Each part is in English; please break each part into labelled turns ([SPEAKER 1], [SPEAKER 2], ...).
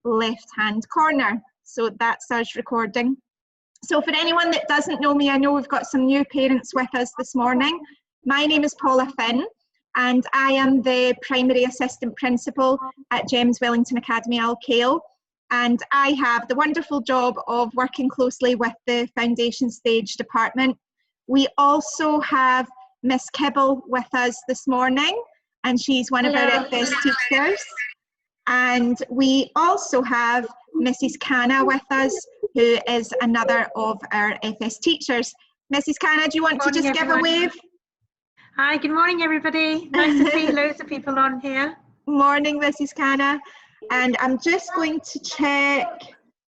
[SPEAKER 1] left-hand corner. So that's us recording. So for anyone that doesn't know me, I know we've got some new parents with us this morning. My name is Paula Finn, and I am the Primary Assistant Principal at GEMS Wellington Academy, Khail. And I have the wonderful job of working closely with the Foundation Stage Department. We also have Miss Kibble with us this morning, and she's one of our FS teachers. And we also have Mrs. Kana with us, who is another of our FS teachers. Mrs. Kana, do you want to just give a wave?
[SPEAKER 2] Hi, good morning, everybody. Nice to see loads of people on here.
[SPEAKER 1] Morning, Mrs. Kana. And I'm just going to check,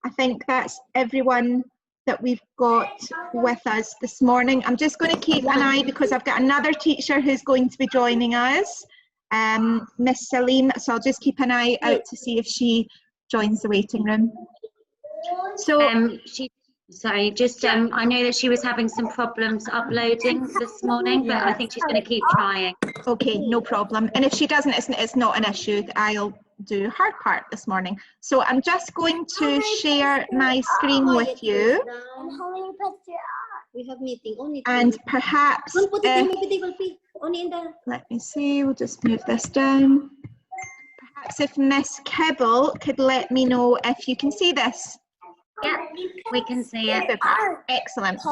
[SPEAKER 1] I think that's everyone that we've got with us this morning. I'm just going to keep an eye because I've got another teacher who's going to be joining us, Miss Salim, so I'll just keep an eye out to see if she joins the waiting room. So
[SPEAKER 3] I know that she was having some problems uploading this morning, but I think she's going to keep trying.
[SPEAKER 1] Okay, no problem. And if she doesn't, it's not an issue. I'll do her part this morning. So I'm just going to share my screen with you.
[SPEAKER 4] We have meeting only.
[SPEAKER 1] And perhaps, let me see, we'll just move this down. Perhaps if Miss Kibble could let me know if you can see this.
[SPEAKER 3] Yeah, we can see it.
[SPEAKER 1] Excellent.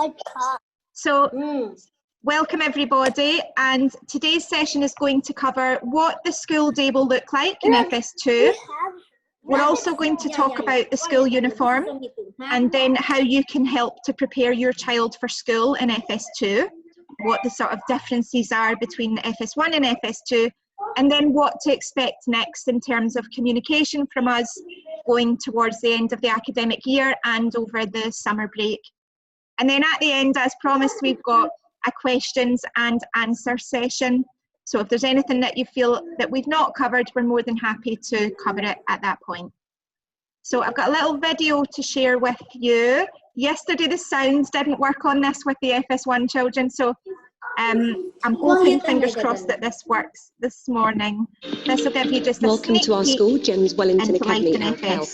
[SPEAKER 1] So, welcome everybody, and today's session is going to cover what the school day will look like in FS2. We're also going to talk about the school uniform and then how you can help to prepare your child for school in FS2, what the sort of differences are between FS1 and FS2, and then what to expect next in terms of communication from us going towards the end of the academic year and over the summer break. And then at the end, as promised, we've got a questions and answer session. So if there's anything that you feel that we've not covered, we're more than happy to cover it at that point. So I've got a little video to share with you. Yesterday the sounds didn't work on this with the FS1 children, so I'm hoping, fingers crossed, that this works this morning. This will give you just a
[SPEAKER 5] Welcome to our school, GEMS Wellington Academy, Khail.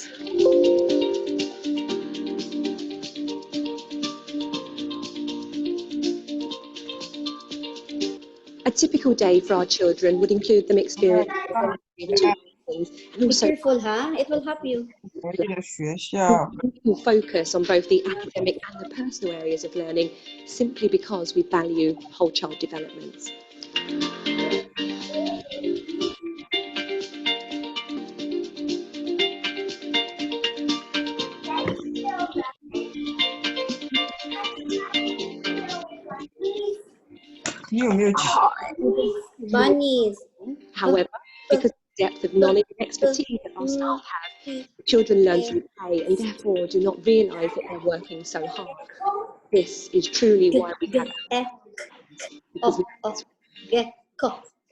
[SPEAKER 5] A typical day for our children would include them experiencing and also
[SPEAKER 4] be careful, huh? It will help you.
[SPEAKER 5] Focus on both the academic and the personal areas of learning, simply because we value whole child development.
[SPEAKER 4] Bunnies.
[SPEAKER 5] However, because of the depth of knowledge and expertise that our staff have, children learn through play and therefore do not realise that they're working so hard. This is truly why we have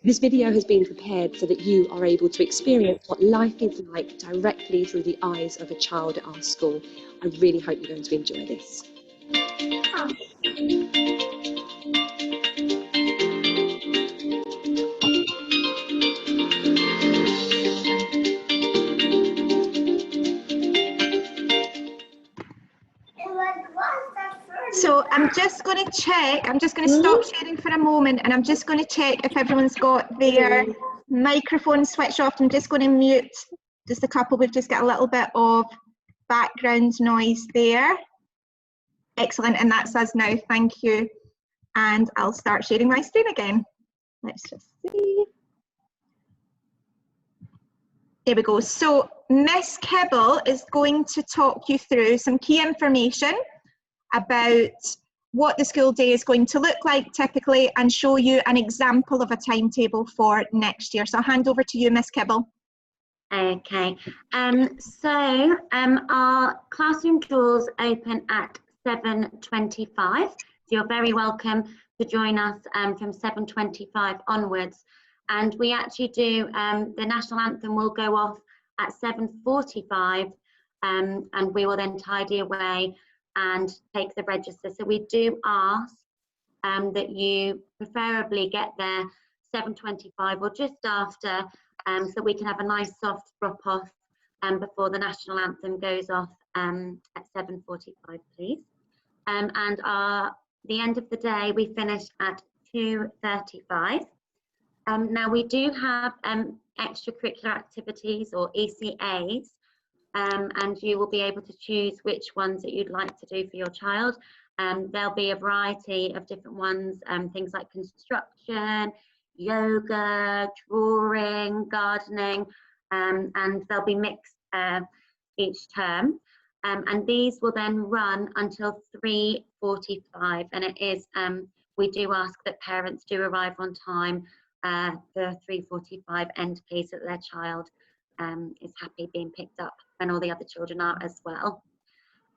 [SPEAKER 5] This video has been prepared so that you are able to experience what life is like directly through the eyes of a child at our school. I really hope you're going to enjoy this.
[SPEAKER 1] So I'm just going to check, I'm just going to stop sharing for a moment, and I'm just going to check if everyone's got their microphone switched off. I'm just going to mute just a couple. We've just got a little bit of background noise there. Excellent, and that's us now, thank you. And I'll start sharing my screen again. Let's just see. There we go. So Miss Kibble is going to talk you through some key information about what the school day is going to look like typically, and show you an example of a timetable for next year. So I'll hand over to you, Miss Kibble.
[SPEAKER 3] Okay, our classroom doors open at 7:25, so you're very welcome to join us from 7:25 onwards. And we actually do, the national anthem will go off at 7:45, and we will then tidy away and take the register. So we do ask that you preferably get there 7:25 or just after, so we can have a nice soft drop off before the national anthem goes off at 7:45, please. And the end of the day, we finish at 2:35. Now, we do have extracurricular activities, or ECAs, and you will be able to choose which ones that you'd like to do for your child. There'll be a variety of different ones, things like construction, yoga, drawing, gardening, and they'll be mixed each term. And these will then run until 3:45, and it is, we do ask that parents do arrive on time for 3:45 end, please, that their child is happy being picked up when all the other children are as well.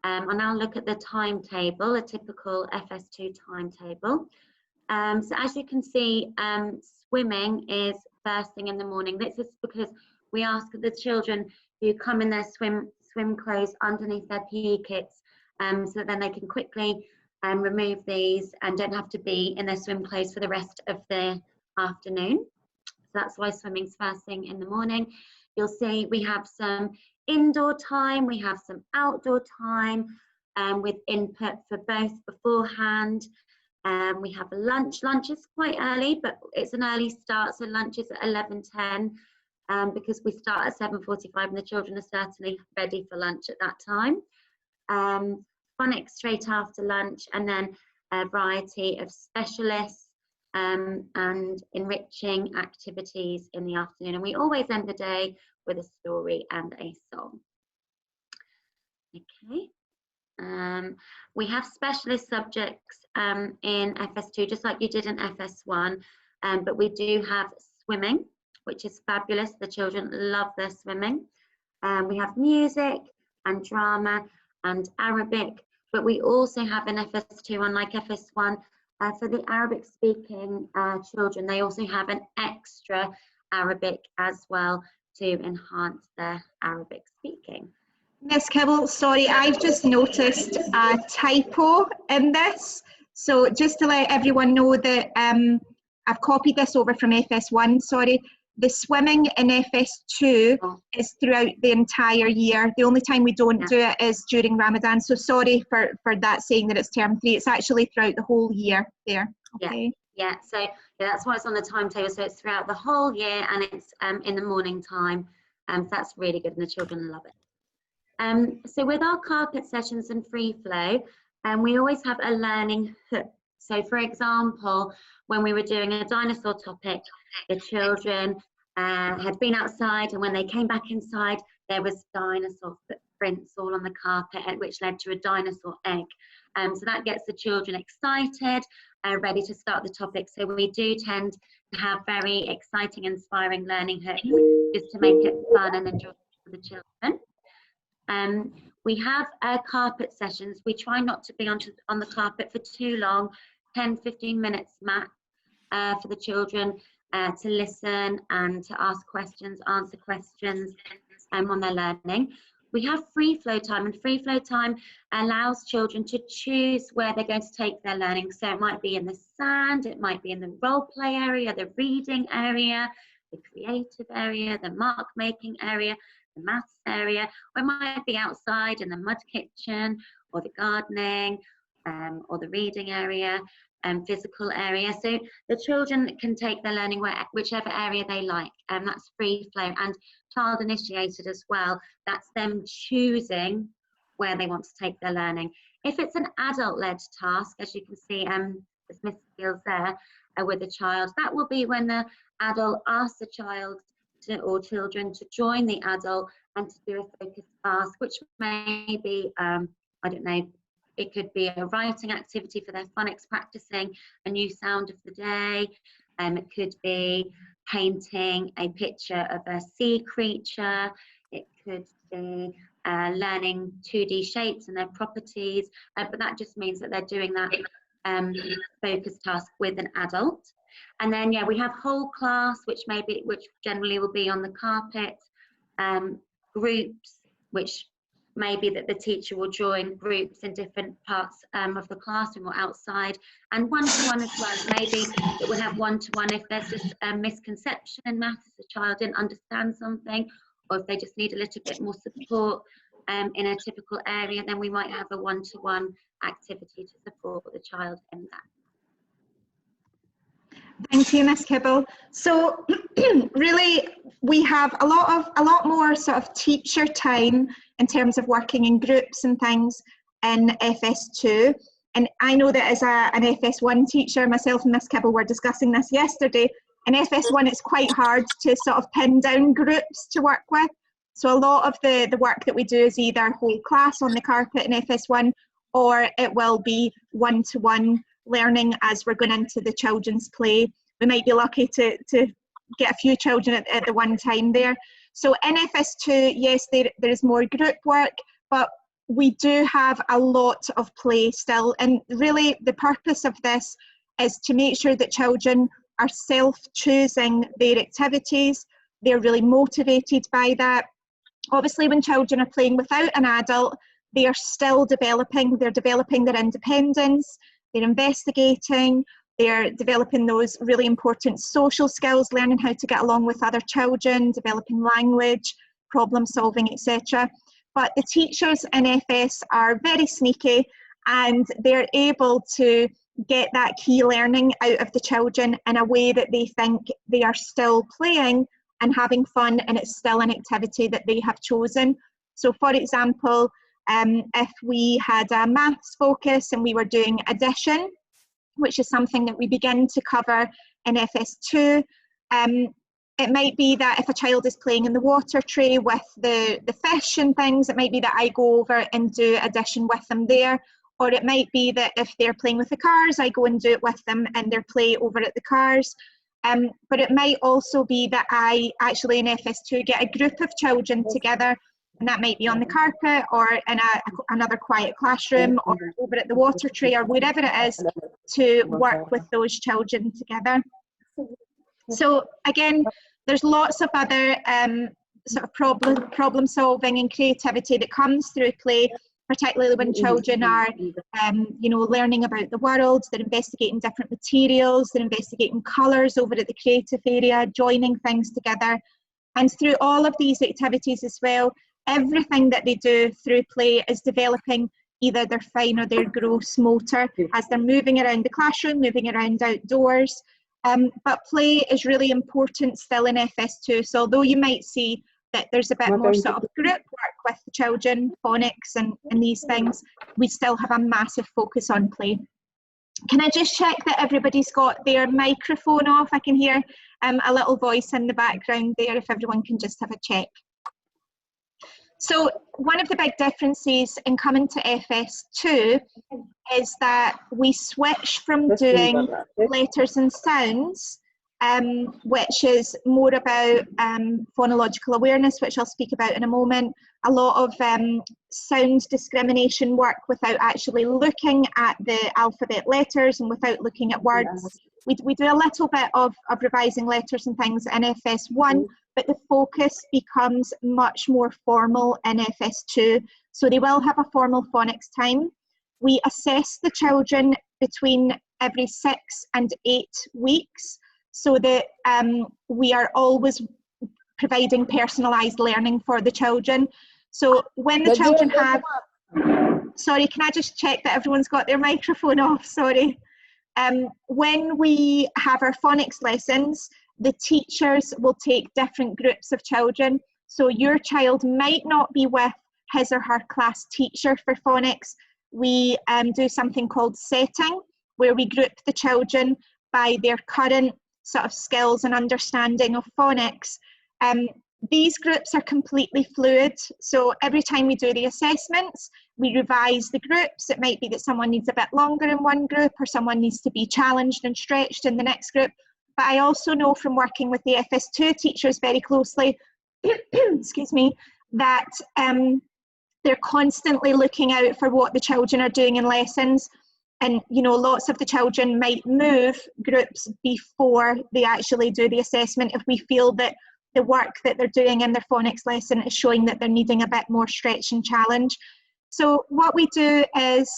[SPEAKER 3] I'll now look at the timetable, a typical FS2 timetable. So as you can see, swimming is first thing in the morning. This is because we ask the children who come in their swim clothes underneath their PE kits, so then they can quickly remove these and don't have to be in their swim clothes for the rest of the afternoon. So that's why swimming's first thing in the morning. You'll see we have some indoor time, we have some outdoor time, with input for both beforehand. We have a lunch. Lunch is quite early, but it's an early start, so lunch is at 11:10, because we start at 7:45 and the children are certainly ready for lunch at that time. Phonics straight after lunch, and then a variety of specialists and enriching activities in the afternoon. And we always end the day with a story and a song. Okay. We have specialist subjects in FS2, just like you did in FS1, but we do have swimming, which is fabulous. The children love their swimming. We have music and drama and Arabic, but we also have in FS2, unlike FS1, for the Arabic speaking children, they also have an extra Arabic as well to enhance their Arabic speaking.
[SPEAKER 1] Miss Khail, sorry, I've just noticed a typo in this. So just to let everyone know that I've copied this over from FS1, sorry. The swimming in FS2 is throughout the entire year. The only time we don't do it is during Ramadan. So sorry for that, saying that it's term 3. It's actually throughout the whole year there. Okay.
[SPEAKER 3] Yeah, so yeah, that's why it's on the timetable. So it's throughout the whole year, and it's in the morning time. So that's really good, and the children love it. So with our carpet sessions and free flow, we always have a learning hook. So for example, when we were doing a dinosaur topic, the children had been outside, and when they came back inside, there was dinosaur footprints all on the carpet, which led to a dinosaur egg. So that gets the children excited, ready to start the topic. So we do tend to have very exciting, inspiring learning hooks, just to make it fun and enjoyable for the children. We have carpet sessions. We try not to be on the carpet for too long, 10-15 minutes max, for the children to listen and to ask questions, answer questions on their learning. We have free flow time, and free flow time allows children to choose where they're going to take their learning. So it might be in the sand, it might be in the role play area, the reading area, the creative area, the mark making area, the maths area, or it might be outside in the mud kitchen, or the gardening, or the reading area, physical area. So the children can take their learning whichever area they like, and that's free flow and child initiated as well. That's them choosing where they want to take their learning. If it's an adult-led task, as you can see, there's Miss Skills there with a child, that will be when the adult asks the child or children to join the adult and to do a focused task, which may be, I don't know, it could be a writing activity for their phonics, practicing a new sound of the day. It could be painting a picture of a sea creature. It could be learning 2D shapes and their properties, but that just means that they're doing that focused task with an adult. And then, yeah, we have whole class, which generally will be on the carpet, groups, which maybe that the teacher will join groups in different parts of the classroom or outside, and one-to-one as well. Maybe it will have one-to-one if there's just a misconception in maths, the child didn't understand something, or if they just need a little bit more support in a typical area, then we might have a one-to-one activity to support the child in that.
[SPEAKER 1] Thank you, Miss Kibble. So really, we have a lot more sort of teacher time in terms of working in groups and things in FS2. And I know that as an FS1 teacher, myself and Miss Kibble were discussing this yesterday. In FS1, it's quite hard to sort of pin down groups to work with. So a lot of the work that we do is either whole class on the carpet in FS1, or it will be one-to-one learning as we're going into the children's play. We might be lucky to get a few children at the one time there. So in FS2, yes, there is more group work, but we do have a lot of play still. And really the purpose of this is to make sure that children are self-choosing their activities. They're really motivated by that. Obviously, when children are playing without an adult, they are still developing. They're developing their independence, they're investigating, they're developing those really important social skills, learning how to get along with other children, developing language, problem solving, etc. But the teachers in FS are very sneaky, and they're able to get that key learning out of the children in a way that they think they are still playing and having fun, and it's still an activity that they have chosen. So for example, if we had a maths focus and we were doing addition, which is something that we begin to cover in FS2, it might be that if a child is playing in the water tray with the fish and things, it might be that I go over and do addition with them there. Or it might be that if they're playing with the cars, I go and do it with them in their play over at the cars. But it might also be that I actually in FS2 get a group of children together, and that might be on the carpet or in another quiet classroom or over at the water tray or wherever it is, to work with those children together. So again, there's lots of other sort of problem solving and creativity that comes through play, particularly when children are learning about the world. They're investigating different materials, they're investigating colours over at the creative area, joining things together. And through all of these activities as well, everything that they do through play is developing either their fine or their gross motor as they're moving around the classroom, moving around outdoors. But play is really important still in FS2. So although you might see that there's a bit more sort of group work with the children, phonics and these things, we still have a massive focus on play. Can I just check that everybody's got their microphone off? I can hear a little voice in the background there, if everyone can just have a check. So one of the big differences in coming to FS2 is that we switch from doing letters and sounds, which is more about phonological awareness, which I'll speak about in a moment, a lot of sound discrimination work without actually looking at the alphabet letters and without looking at words. We do a little bit of revising letters and things in FS1, but the focus becomes much more formal in FS2. So they will have a formal phonics time. We assess the children between every 6 and 8 weeks, so that we are always providing personalised learning for the children. So when the children have, sorry, can I just check that everyone's got their microphone off, sorry. When we have our phonics lessons, the teachers will take different groups of children. So your child might not be with his or her class teacher for phonics. We do something called setting, where we group the children by their current sort of skills and understanding of phonics. These groups are completely fluid, so every time we do the assessments, we revise the groups. It might be that someone needs a bit longer in one group, or someone needs to be challenged and stretched in the next group. But I also know from working with the FS2 teachers very closely, excuse me, that they're constantly looking out for what the children are doing in lessons. And, you know, lots of the children might move groups before they actually do the assessment if we feel that the work that they're doing in their phonics lesson is showing that they're needing a bit more stretch and challenge. So what we do is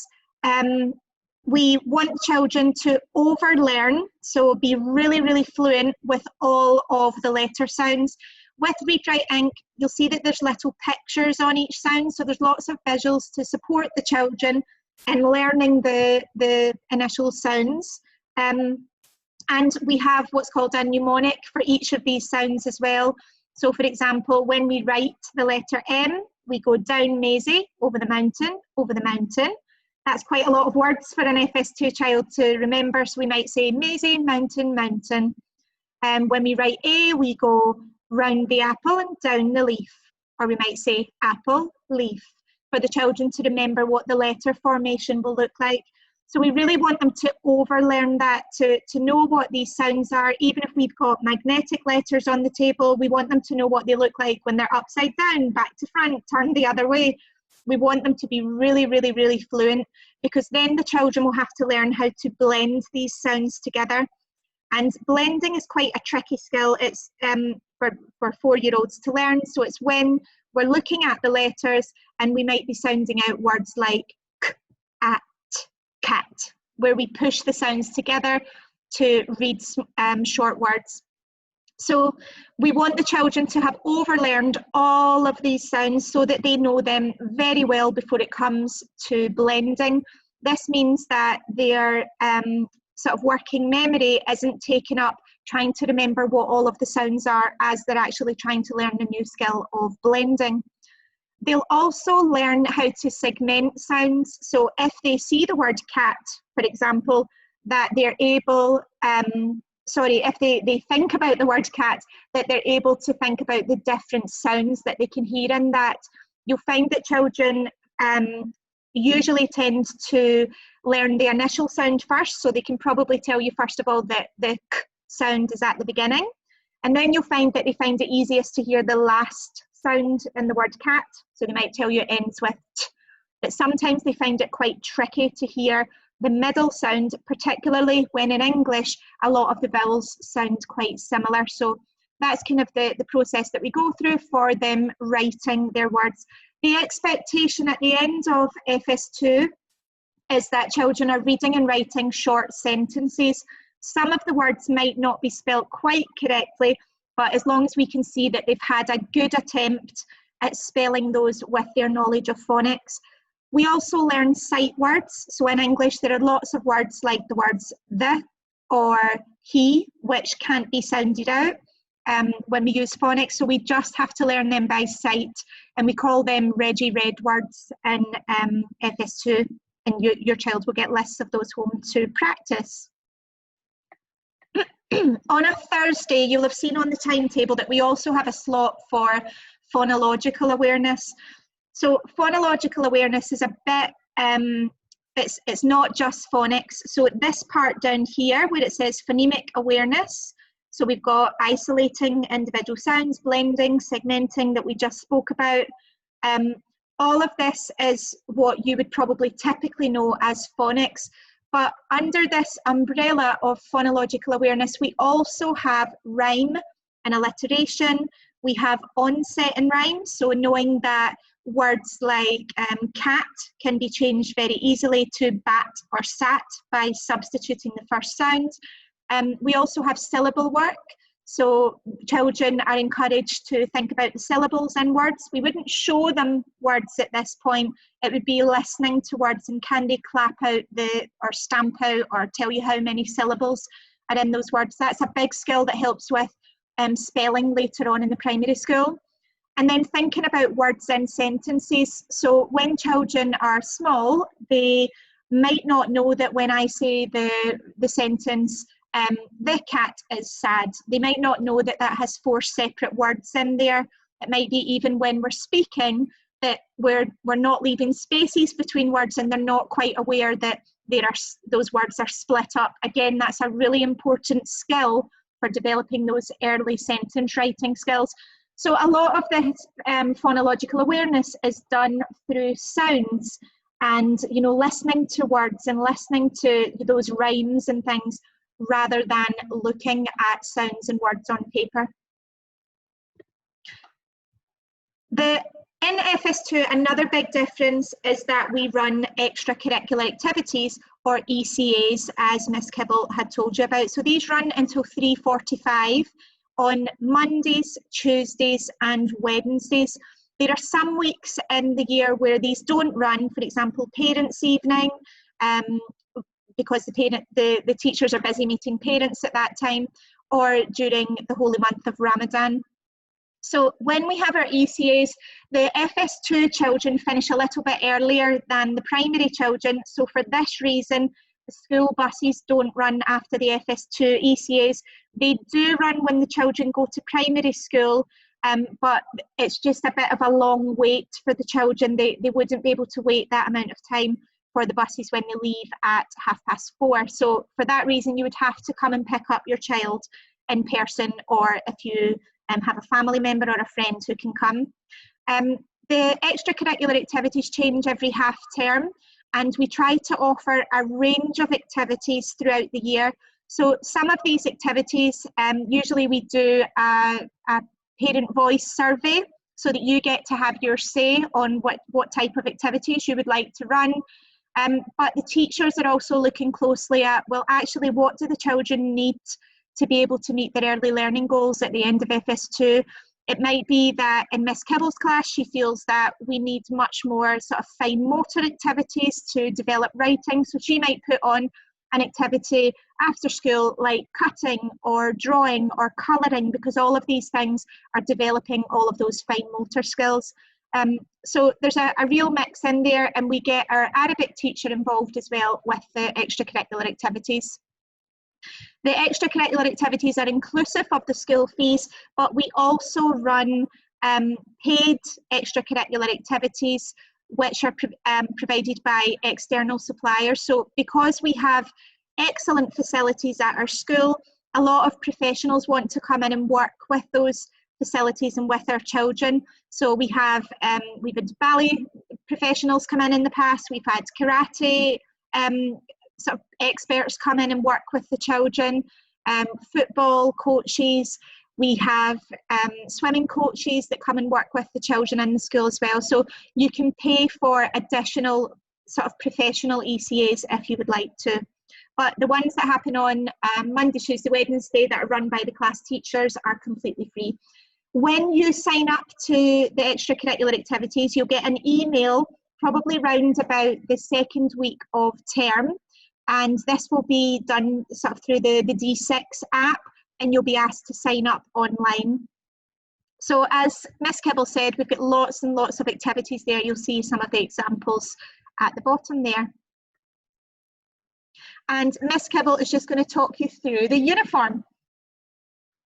[SPEAKER 1] we want children to overlearn, so be really, really fluent with all of the letter sounds. with Read Write Inc, you'll see that there's little pictures on each sound, so there's lots of visuals to support the children in learning the initial sounds. And we have what's called a mnemonic for each of these sounds as well. So for example, when we write the letter M, we go down Maisie, over the mountain, over the mountain. That's quite a lot of words for an FS2 child to remember. So we might say Maisie, mountain, mountain. When we write A, we go round the apple and down the leaf. Or we might say apple, leaf, for the children to remember what the letter formation will look like. So we really want them to overlearn that, to know what these sounds are. Even if we've got magnetic letters on the table, we want them to know what they look like when they're upside down, back to front, turned the other way. We want them to be really, really, really fluent, because then the children will have to learn how to blend these sounds together. And blending is quite a tricky skill. It's for 4-year-olds to learn. So it's when we're looking at the letters and we might be sounding out words like k, at, cat, where we push the sounds together to read short words. So we want the children to have overlearned all of these sounds so that they know them very well before it comes to blending. This means that their sort of working memory isn't taken up trying to remember what all of the sounds are as they're actually trying to learn the new skill of blending. They'll also learn how to segment sounds. So if they see the word cat, for example, that they're able, if they think about the word cat, that they're able to think about the different sounds that they can hear in that. You'll find that children usually tend to learn the initial sound first, so they can probably tell you first of all that the k sound is at the beginning, and then you'll find that they find it easiest to hear the last sound in the word cat, so they might tell you it ends with t, but sometimes they find it quite tricky to hear the middle sound, particularly when in English a lot of the vowels sound quite similar. So that's kind of the process that we go through for them writing their words. The expectation at the end of FS2 is that children are reading and writing short sentences. Some of the words might not be spelt quite correctly, but as long as we can see that they've had a good attempt at spelling those with their knowledge of phonics. We also learn sight words. So in English, there are lots of words like the words the or he, which can't be sounded out when we use phonics. So we just have to learn them by sight, and we call them Reggie Red words in FS2, and your child will get lists of those home to practice. On a Thursday, you'll have seen on the timetable that we also have a slot for phonological awareness. So phonological awareness is a bit, it's not just phonics. So this part down here where it says phonemic awareness, so we've got isolating individual sounds, blending, segmenting that we just spoke about. All of this is what you would probably typically know as phonics. But under this umbrella of phonological awareness, we also have rhyme and alliteration. We have onset in rhyme, so knowing that words like cat can be changed very easily to bat or sat by substituting the first sound. We also have syllable work. So children are encouraged to think about the syllables in words. We wouldn't show them words at this point. It would be listening to words and can they clap out or stamp out or tell you how many syllables are in those words. That's a big skill that helps with spelling later on in the primary school. And then thinking about words in sentences. So when children are small, they might not know that when I say the sentence, the cat is sad, they might not know that that has 4 separate words in there. It might be even when we're speaking that we're not leaving spaces between words and they're not quite aware that those words are split up. Again, that's a really important skill for developing those early sentence writing skills. So a lot of this phonological awareness is done through sounds and, you know, listening to words and listening to those rhymes and things, rather than looking at sounds and words on paper. In FS2, another big difference is that we run extracurricular activities, or ECAs, as Miss Kibble had told you about. So these run until 3:45, on Mondays, Tuesdays and Wednesdays. There are some weeks in the year where these don't run, for example, Parents' Evening, because the teachers are busy meeting parents at that time, or during the holy month of Ramadan. So when we have our ECAs, the FS2 children finish a little bit earlier than the primary children. So for this reason, the school buses don't run after the FS2 ECAs. They do run when the children go to primary school, but it's just a bit of a long wait for the children. They wouldn't be able to wait that amount of time for the buses when they leave at 4:30. So for that reason, you would have to come and pick up your child in person, or if you have a family member or a friend who can come. The extracurricular activities change every half term, and we try to offer a range of activities throughout the year. So some of these activities, usually we do a parent voice survey so that you get to have your say on what type of activities you would like to run. But the teachers are also looking closely at, well, actually, what do the children need to be able to meet their early learning goals at the end of FS2? It might be that in Miss Kibble's class, she feels that we need much more sort of fine motor activities to develop writing. So she might put on an activity after school like cutting or drawing or colouring, because all of these things are developing all of those fine motor skills. So there's a real mix in there, and we get our Arabic teacher involved as well with the extracurricular activities. The extracurricular activities are inclusive of the school fees, but we also run paid extracurricular activities which are provided by external suppliers. So because we have excellent facilities at our school, a lot of professionals want to come in and work with those facilities and with our children. So we've had ballet professionals come in the past, we've had karate sort of experts come in and work with the children, football coaches, we have swimming coaches that come and work with the children in the school as well. So you can pay for additional sort of professional ECAs if you would like to. But the ones that happen on Monday, Tuesday, Wednesday that are run by the class teachers are completely free. When you sign up to the extracurricular activities, you'll get an email probably round about the second week of term, and this will be done sort of through the D6 app, and you'll be asked to sign up online. So as Miss Kibble said, we've got lots and lots of activities there. You'll see some of the examples at the bottom there. And Miss Kibble is just going to talk you through the uniform.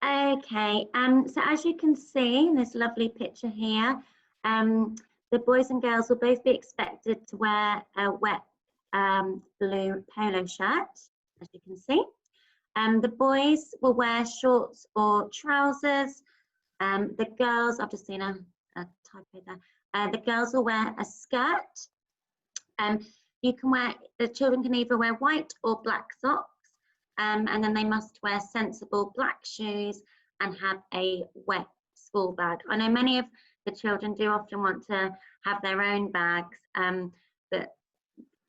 [SPEAKER 3] Okay, so as you can see in this lovely picture here, the boys and girls will both be expected to wear a wet blue polo shirt, as you can see. The boys will wear shorts or trousers. The girls, I've just seen a typo there. The girls will wear a skirt. The children can either wear white or black socks. And then they must wear sensible black shoes and have a wet school bag. I know many of the children do often want to have their own bags, but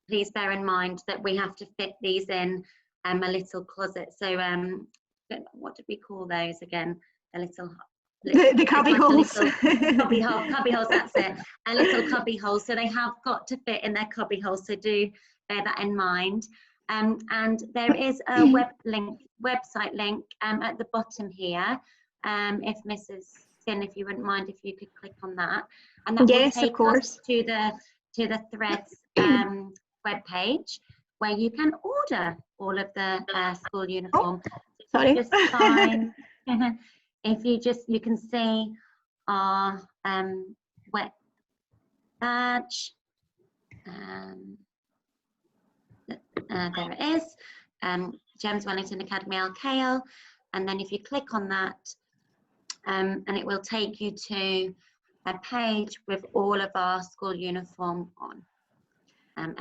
[SPEAKER 3] please bear in mind that we have to fit these in a little closet. So what did we call those again?
[SPEAKER 1] The cubby holes.
[SPEAKER 3] Cubby holes, that's it. A little cubby hole. So they have got to fit in their cubby holes. So do bear that in mind. And there is a website link at the bottom here. If Mrs. Finn, if you wouldn't mind, if you could click on that, and that will take us to the Threads webpage where you can order all of the school uniform.
[SPEAKER 1] Sorry.
[SPEAKER 3] Just find, if you can see our wet badge. There it is, GEMS Wellington Academy Al Khail, and then if you click on that, and it will take you to a page with all of our school uniform on.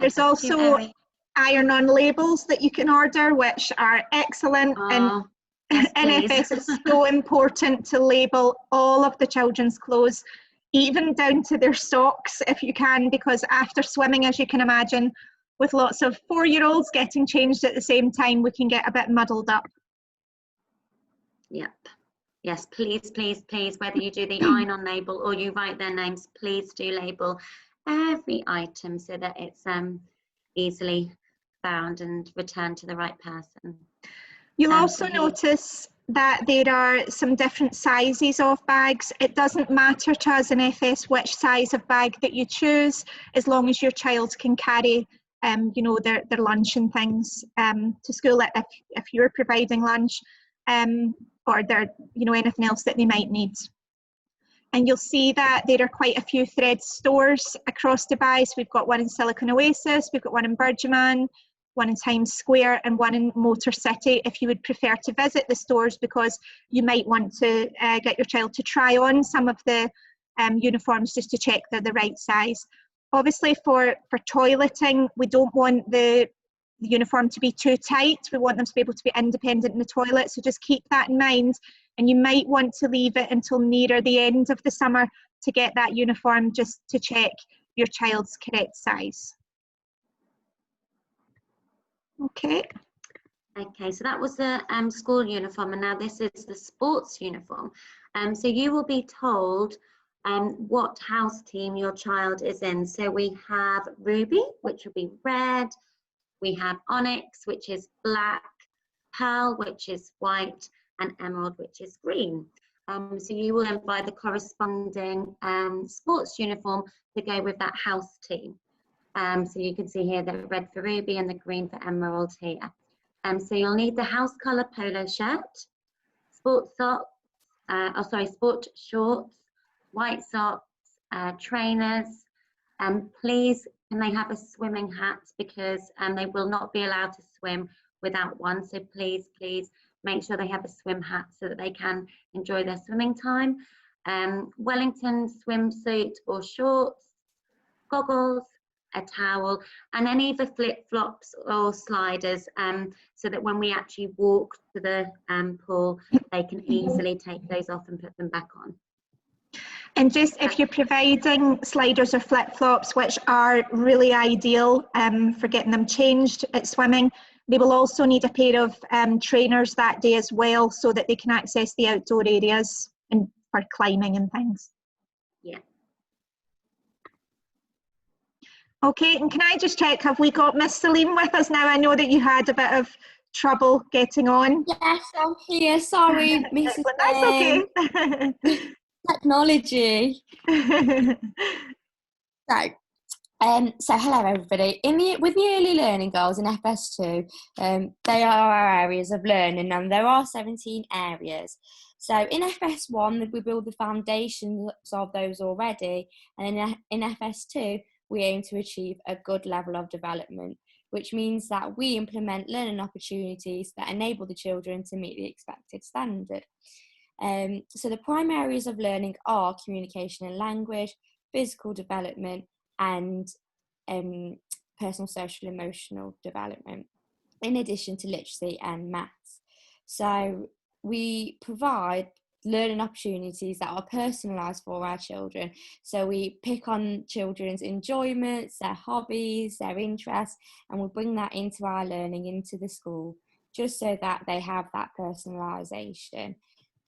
[SPEAKER 1] There's also iron-on labels that you can order, which are excellent. And
[SPEAKER 3] yes,
[SPEAKER 1] NFS is so important to label all of the children's clothes, even down to their socks if you can, because after swimming, as you can imagine, with lots of 4-year-olds getting changed at the same time, we can get a bit muddled up.
[SPEAKER 3] Yep. Yes, please, please, please, whether you do the iron-on label or you write their names, please do label every item so that it's easily found and returned to the right person.
[SPEAKER 1] You'll also notice that there are some different sizes of bags. It doesn't matter to us in FS which size of bag that you choose, as long as your child can carry you know, their lunch and things to school if you're providing lunch, or their, you know, anything else that they might need. And you'll see that there are quite a few Thread stores across Dubai. So we've got one in Silicon Oasis, we've got one in Burjuman, one in Times Square, and one in Motor City, if you would prefer to visit the stores, because you might want to get your child to try on some of the uniforms just to check they're the right size. Obviously for toileting, we don't want the uniform to be too tight. We want them to be able to be independent in the toilet, so just keep that in mind. And you might want to leave it until nearer the end of the summer to get that uniform, just to check your child's correct size. Okay.
[SPEAKER 3] Okay, so that was the school uniform, and now this is the sports uniform. So you will be told what house team your child is in. So we have Ruby, which will be red. We have Onyx, which is black. Pearl, which is white. And Emerald, which is green. So you will then buy the corresponding sports uniform to go with that house team. So you can see here the red for Ruby and the green for Emerald here. So you'll need the house colour polo shirt, sport socks, sport shorts, white socks, trainers. Please, can they have a swimming hat, because they will not be allowed to swim without one. So please, please, make sure they have a swim hat so that they can enjoy their swimming time. Wellington swimsuit or shorts, goggles, a towel, and any of the flip-flops or sliders, so that when we actually walk to the pool, they can easily take those off and put them back on.
[SPEAKER 1] And just if you're providing sliders or flip-flops, which are really ideal for getting them changed at swimming, they will also need a pair of trainers that day as well, so that they can access the outdoor areas and for climbing and things.
[SPEAKER 3] Yeah.
[SPEAKER 1] Okay, and can I just check, have we got Miss Salim with us now? I know that you had a bit of trouble getting on.
[SPEAKER 6] Yes, I'm here. Sorry, Mrs.
[SPEAKER 1] That's okay.
[SPEAKER 6] Technology. So hello everybody. With the early learning goals in FS2, they are our areas of learning, and there are 17 areas. So in FS1, we build the foundations of those already, and in FS2, we aim to achieve a good level of development, which means that we implement learning opportunities that enable the children to meet the expected standard. So the prime areas of learning are communication and language, physical development, and personal, social, emotional development, in addition to literacy and maths. So we provide learning opportunities that are personalised for our children. So we pick on children's enjoyments, their hobbies, their interests, and we bring that into our learning, into the school, just so that they have that personalisation.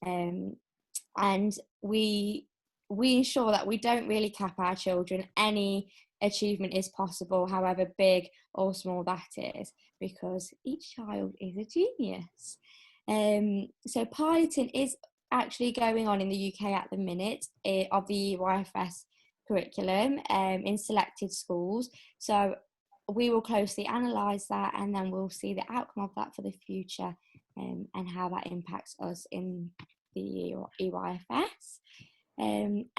[SPEAKER 6] And we ensure that we don't really cap our children. Any achievement is possible, however big or small that is, because each child is a genius. So piloting is actually going on in the UK at the minute of the YFS curriculum in selected schools. So we will closely analyse that, and then we'll see the outcome of that for the future, and how that impacts us in the EYFS.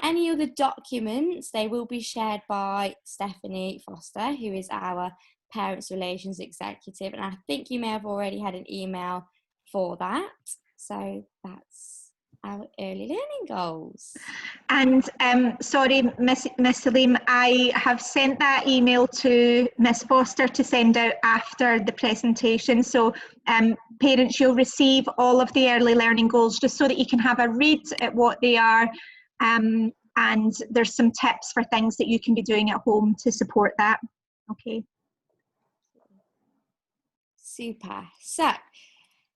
[SPEAKER 6] Any other documents, they will be shared by Stephanie Foster, who is our Parents Relations Executive, and I think you may have already had an email for that. So that's our early learning goals.
[SPEAKER 1] And sorry, Miss Salim, I have sent that email to Miss Foster to send out after the presentation. So parents, you'll receive all of the early learning goals just so that you can have a read at what they are. And there's some tips for things that you can be doing at home to support that. Okay.
[SPEAKER 6] Super. So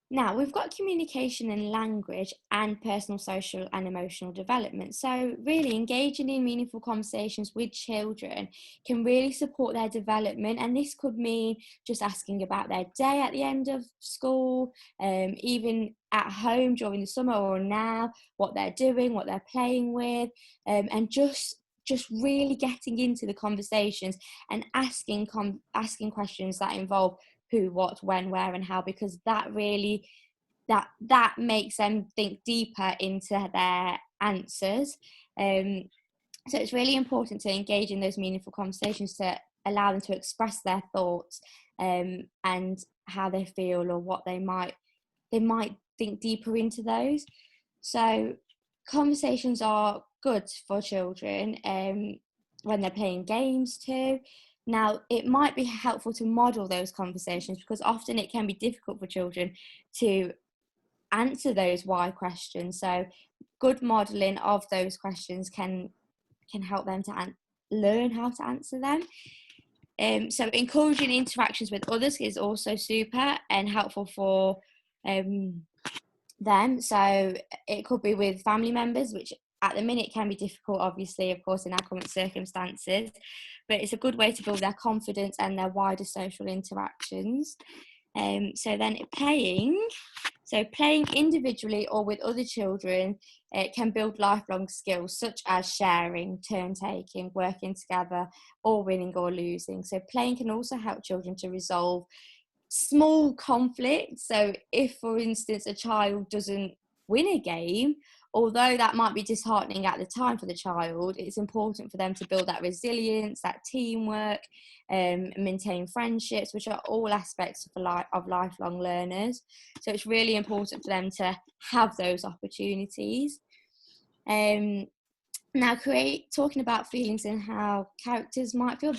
[SPEAKER 6] Now, we've got communication and language and personal, social and emotional development. So really engaging in meaningful conversations with children can really support their development. And this could mean just asking about their day at the end of school, even at home during the summer or now, what they're doing, what they're playing with, and just really getting into the conversations and asking questions that involve who, what, when, where and how, because that really that makes them think deeper into their answers. So it's really important to engage in those meaningful conversations to allow them to express their thoughts, and how they feel, or what they might think deeper into those. So conversations are good for children when they're playing games too. Now, it might be helpful to model those conversations, because often it can be difficult for children to answer those why questions. So good modelling of those questions can help them to learn how to answer them. So encouraging interactions with others is also super and helpful for them. So it could be with family members, which at the minute can be difficult, obviously, of course, in our current circumstances, but it's a good way to build their confidence and their wider social interactions. So then playing individually or with other children, it can build lifelong skills such as sharing, turn taking, working together, or winning or losing. So playing can also help children to resolve small conflicts. So if, for instance, a child doesn't win a game, although that might be disheartening at the time for the child, it's important for them to build that resilience, that teamwork, maintain friendships, which are all aspects of lifelong learners. So it's really important for them to have those opportunities. Now, talking about feelings and how characters might feel,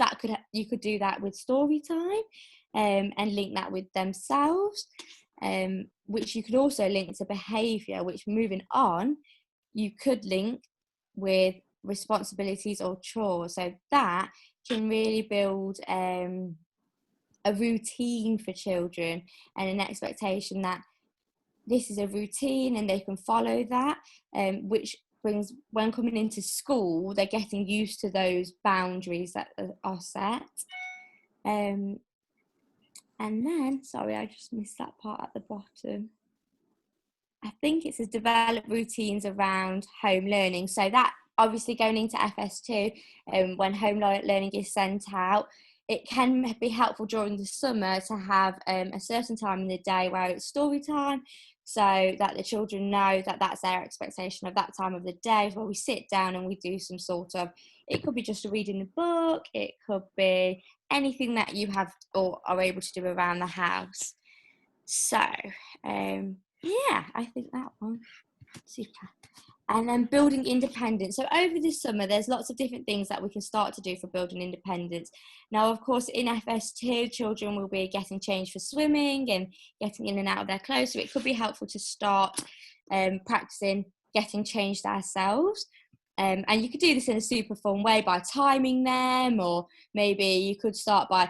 [SPEAKER 6] you could do that with story time, and link that with themselves, which you could also link to behaviour, which, moving on, you could link with responsibilities or chores. So that can really build a routine for children, and an expectation that this is a routine and they can follow that, which brings, when coming into school, they're getting used to those boundaries that are set. And then, sorry, I just missed that part at the bottom. I think it says develop routines around home learning. So that, obviously, going into FS2, when home learning is sent out, it can be helpful during the summer to have a certain time in the day where it's story time, so that the children know that that's their expectation of that time of the day, where we sit down and we do some sort of, it could be just reading the book, it could be anything that you have or are able to do around the house. So yeah, I think that one super. And then building independence. So over this summer, there's lots of different things that we can start to do for building independence. Now, of course, in FS2, children will be getting changed for swimming and getting in and out of their clothes. So it could be helpful to start practicing getting changed ourselves. And you could do this in a super fun way by timing them, or maybe you could start by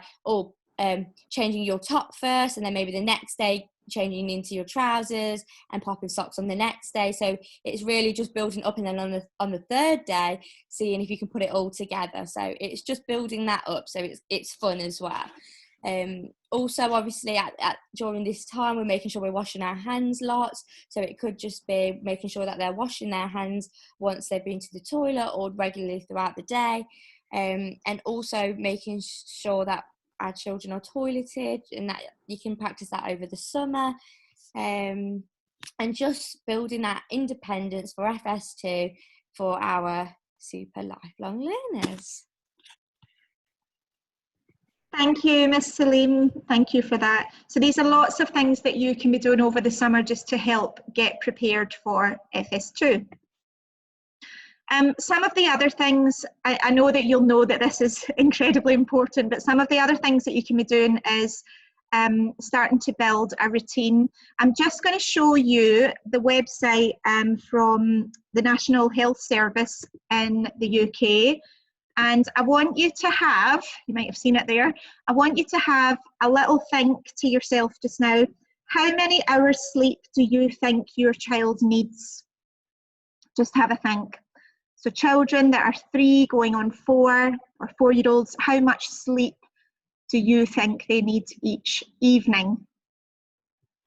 [SPEAKER 6] changing your top first, and then maybe the next day changing into your trousers and popping socks on the next day. So it's really just building up, and then on the third day, seeing if you can put it all together. So it's just building that up, so it's fun as well. Also, obviously, during this time, we're making sure we're washing our hands lots. So it could just be making sure that they're washing their hands once they've been to the toilet, or regularly throughout the day, and also making sure that our children are toileted, and that you can practice that over the summer, and just building that independence for FS2 for our super lifelong learners.
[SPEAKER 1] Thank you, Miss Salim. Thank you for that. So these are lots of things that you can be doing over the summer just to help get prepared for FS2. Some of the other things, I know that you'll know that this is incredibly important, but some of the other things that you can be doing is starting to build a routine. I'm just going to show you the website from the National Health Service in the UK. And I want you to have, you might have seen it there, I want you to have a little think to yourself just now. How many hours sleep do you think your child needs? Just have a think. So children that are 3 going on 4 or 4-year-olds, how much sleep do you think they need each evening?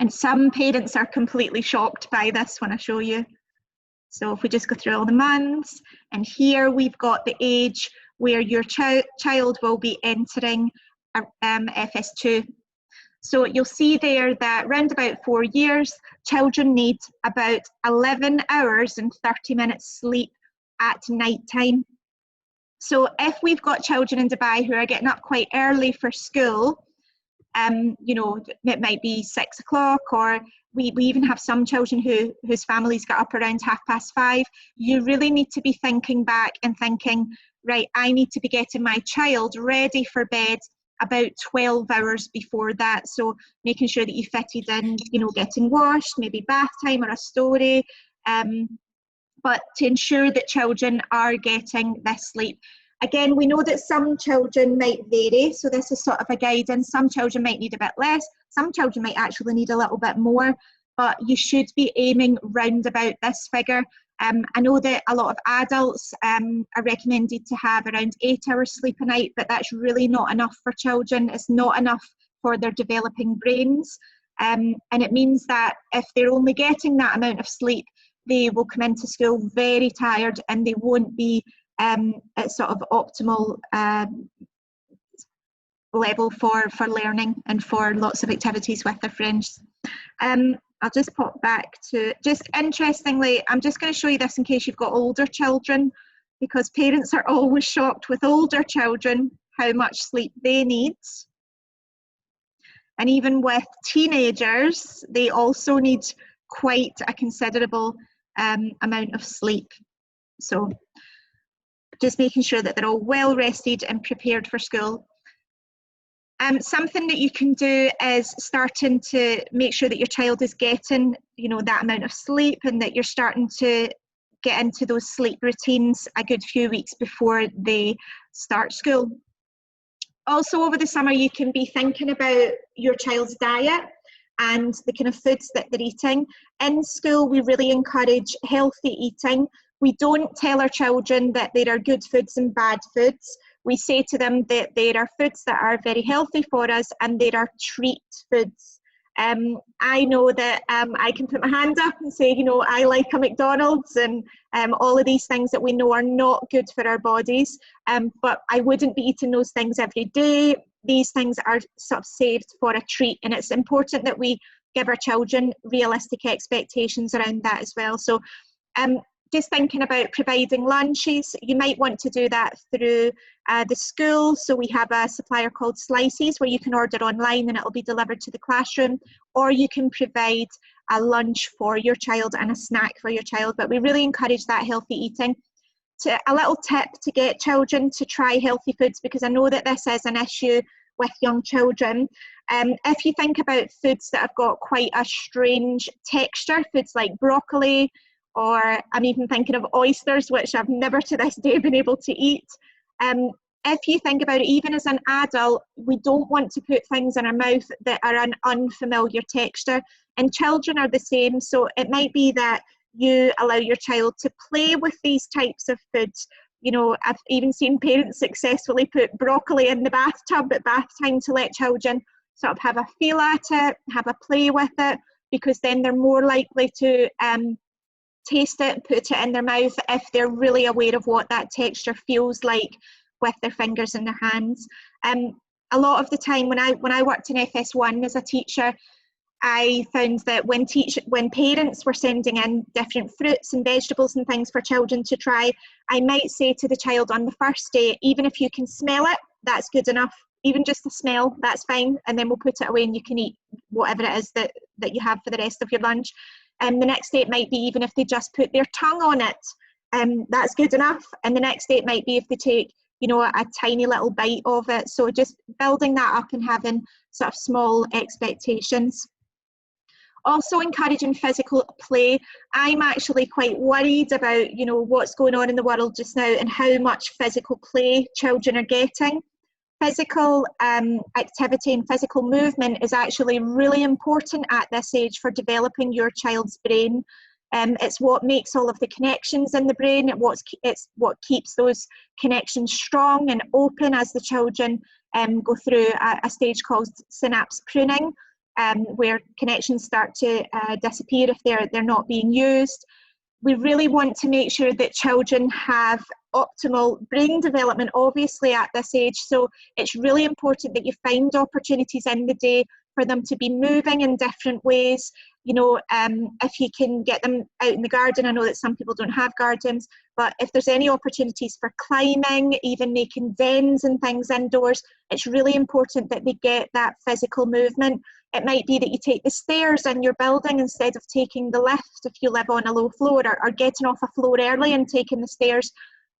[SPEAKER 1] And some parents are completely shocked by this when I show you. So if we just go through all the months, and here we've got the age where your child will be entering FS2. So you'll see there that round about 4 years, children need about 11 hours and 30 minutes sleep at night time. So if we've got children in Dubai who are getting up quite early for school, you know, it might be 6 o'clock, or we even have some children whose families get up around 5:30. You really need to be thinking back and thinking, right, I need to be getting my child ready for bed about 12 hours before that. So making sure that you fitted in, you know, getting washed, maybe bath time or a story, but to ensure that children are getting this sleep. Again, we know that some children might vary, so this is sort of a guidance. Some children might need a bit less, some children might actually need a little bit more, but you should be aiming round about this figure. I know that a lot of adults are recommended to have around 8 hours sleep a night, but that's really not enough for children. It's not enough for their developing brains. And it means that if they're only getting that amount of sleep, they will come into school very tired and they won't be at sort of optimal level for learning and for lots of activities with their friends. I'll just pop back to, just interestingly, I'm just going to show you this in case you've got older children, because parents are always shocked with older children how much sleep they need. And even with teenagers, they also need quite a considerable amount of sleep. So just making sure that they're all well rested and prepared for school. Something that you can do is starting to make sure that your child is getting, you know, that amount of sleep, and that you're starting to get into those sleep routines a good few weeks before they start school. Also over the summer, you can be thinking about your child's diet and the kind of foods that they're eating. In school, we really encourage healthy eating. We don't tell our children that there are good foods and bad foods. We say to them that there are foods that are very healthy for us and there are treat foods. I know that I can put my hand up and say, you know, I like a McDonald's and all of these things that we know are not good for our bodies, but I wouldn't be eating those things every day. These things are sort of saved for a treat, and it's important that we give our children realistic expectations around that as well. So just thinking about providing lunches, you might want to do that through the school. So we have a supplier called Slices where you can order online and it'll be delivered to the classroom, or you can provide a lunch for your child and a snack for your child. But we really encourage that healthy eating. A little tip to get children to try healthy foods, because I know that this is an issue with young children. If you think about foods that have got quite a strange texture, foods like broccoli, or I'm even thinking of oysters, which I've never to this day been able to eat. If you think about it, even as an adult, we don't want to put things in our mouth that are an unfamiliar texture, and children are the same. So it might be that you allow your child to play with these types of foods. You know, I've even seen parents successfully put broccoli in the bathtub at bath time to let children sort of have a feel at it, have a play with it, because then they're more likely to taste it, put it in their mouth if they're really aware of what that texture feels like with their fingers and their hands. A lot of the time when I worked in FS1 as a teacher, I found that when parents were sending in different fruits and vegetables and things for children to try, I might say to the child on the first day, even if you can smell it, that's good enough. Even just the smell, that's fine, and then we'll put it away and you can eat whatever it is that you have for the rest of your lunch. The next day it might be even if they just put their tongue on it, that's good enough. And the next day it might be if they take, you know, a tiny little bite of it. So just building that up and having sort of small expectations. Also encouraging physical play. I'm actually quite worried about, you know, what's going on in the world just now and how much physical play children are getting. physical activity and physical movement is actually really important at this age for developing your child's brain. It's what makes all of the connections in the brain. It's what keeps those connections strong and open as the children go through a stage called synapse pruning, where connections start to disappear if they're not being used. We really want to make sure that children have optimal brain development, obviously, at this age. So it's really important that you find opportunities in the day for them to be moving in different ways. You know, if you can get them out in the garden, I know that some people don't have gardens, but if there's any opportunities for climbing, even making dens and things indoors, it's really important that they get that physical movement. It might be that you take the stairs in your building instead of taking the lift if you live on a low floor, or getting off a floor early and taking the stairs,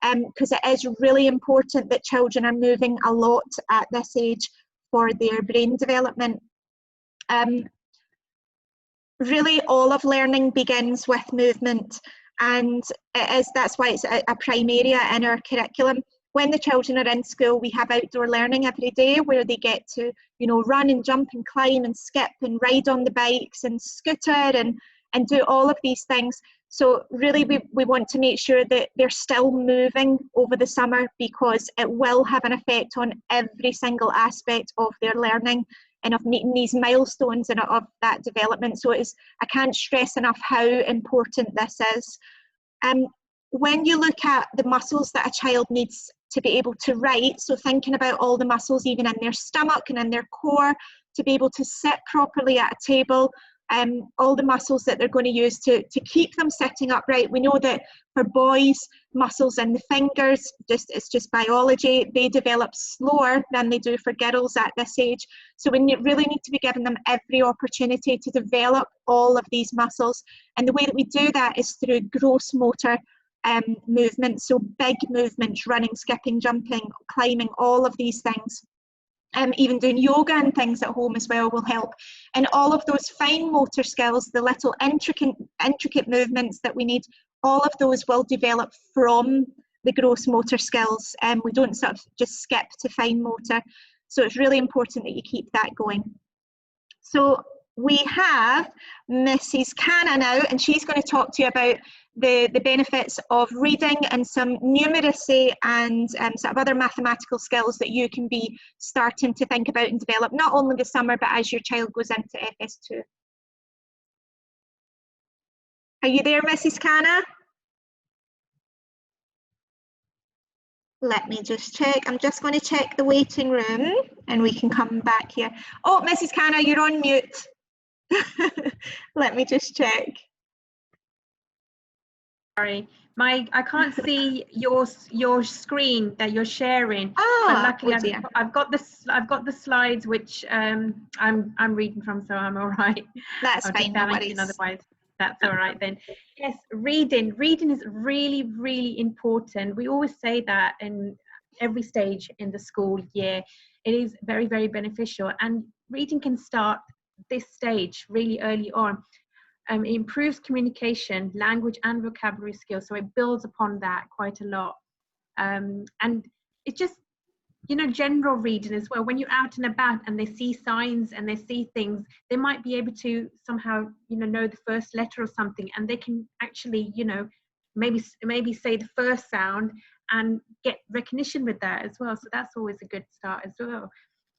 [SPEAKER 1] because it is really important that children are moving a lot at this age for their brain development. Really, all of learning begins with movement, and that's why it's a prime area in our curriculum. When the children are in school, we have outdoor learning every day where they get to, you know, run and jump and climb and skip and ride on the bikes and scooter and do all of these things. So really we want to make sure that they're still moving over the summer, because it will have an effect on every single aspect of their learning and of meeting these milestones and of that development. So I can't stress enough how important this is. When you look at the muscles that a child needs to be able to write, so thinking about all the muscles even in their stomach and in their core to be able to sit properly at a table, all the muscles that they're going to use to keep them sitting upright. We know that for boys, muscles in the fingers, it's just biology, they develop slower than they do for girls at this age. So we really need to be giving them every opportunity to develop all of these muscles. And the way that we do that is through gross motor movement, so big movements, running, skipping, jumping, climbing, all of these things. Even doing yoga and things at home as well will help. And all of those fine motor skills, the little intricate movements that we need, all of those will develop from the gross motor skills. We don't sort of just skip to fine motor. So it's really important that you keep that going. So we have Mrs. Canna now, and she's going to talk to you about the benefits of reading and some numeracy and sort of other mathematical skills that you can be starting to think about and develop, not only this summer, but as your child goes into FS2. Are you there, Mrs. Canna? Let me just check. I'm just going to check the waiting room and we can come back here. Oh, Mrs. Canna, you're on mute. Let me just check.
[SPEAKER 2] Sorry, I can't see your screen that you're sharing.
[SPEAKER 1] Ah,
[SPEAKER 2] but luckily
[SPEAKER 1] oh
[SPEAKER 2] I've got the slides which I'm reading from, so I'm all right.
[SPEAKER 1] That's fine. No worries.
[SPEAKER 2] Otherwise, that's all right then. Yes, reading is really, really important. We always say that in every stage in the school year. It is very, very beneficial, and reading can start this stage really early on. It improves communication, language and vocabulary skills, so it builds upon that quite a lot. And it's just, you know, general reading as well. When you're out and about and they see signs and they see things, they might be able to somehow, you know the first letter or something, and they can actually, you know, maybe say the first sound and get recognition with that as well. So that's always a good start as well.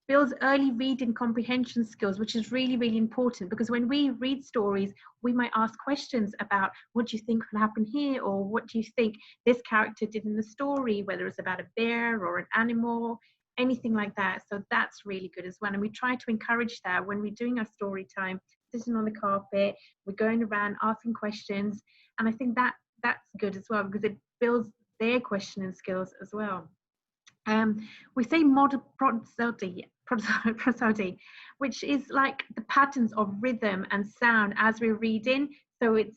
[SPEAKER 2] Builds early reading comprehension skills, which is really, really important, because when we read stories, we might ask questions about what do you think will happen here, or what do you think this character did in the story, whether it's about a bear or an animal, anything like that. So that's really good as well. And we try to encourage that when we're doing our story time, sitting on the carpet, we're going around asking questions. And I think that's good as well, because it builds their questioning skills as well. We say model prosody, which is like the patterns of rhythm and sound as we're reading. So it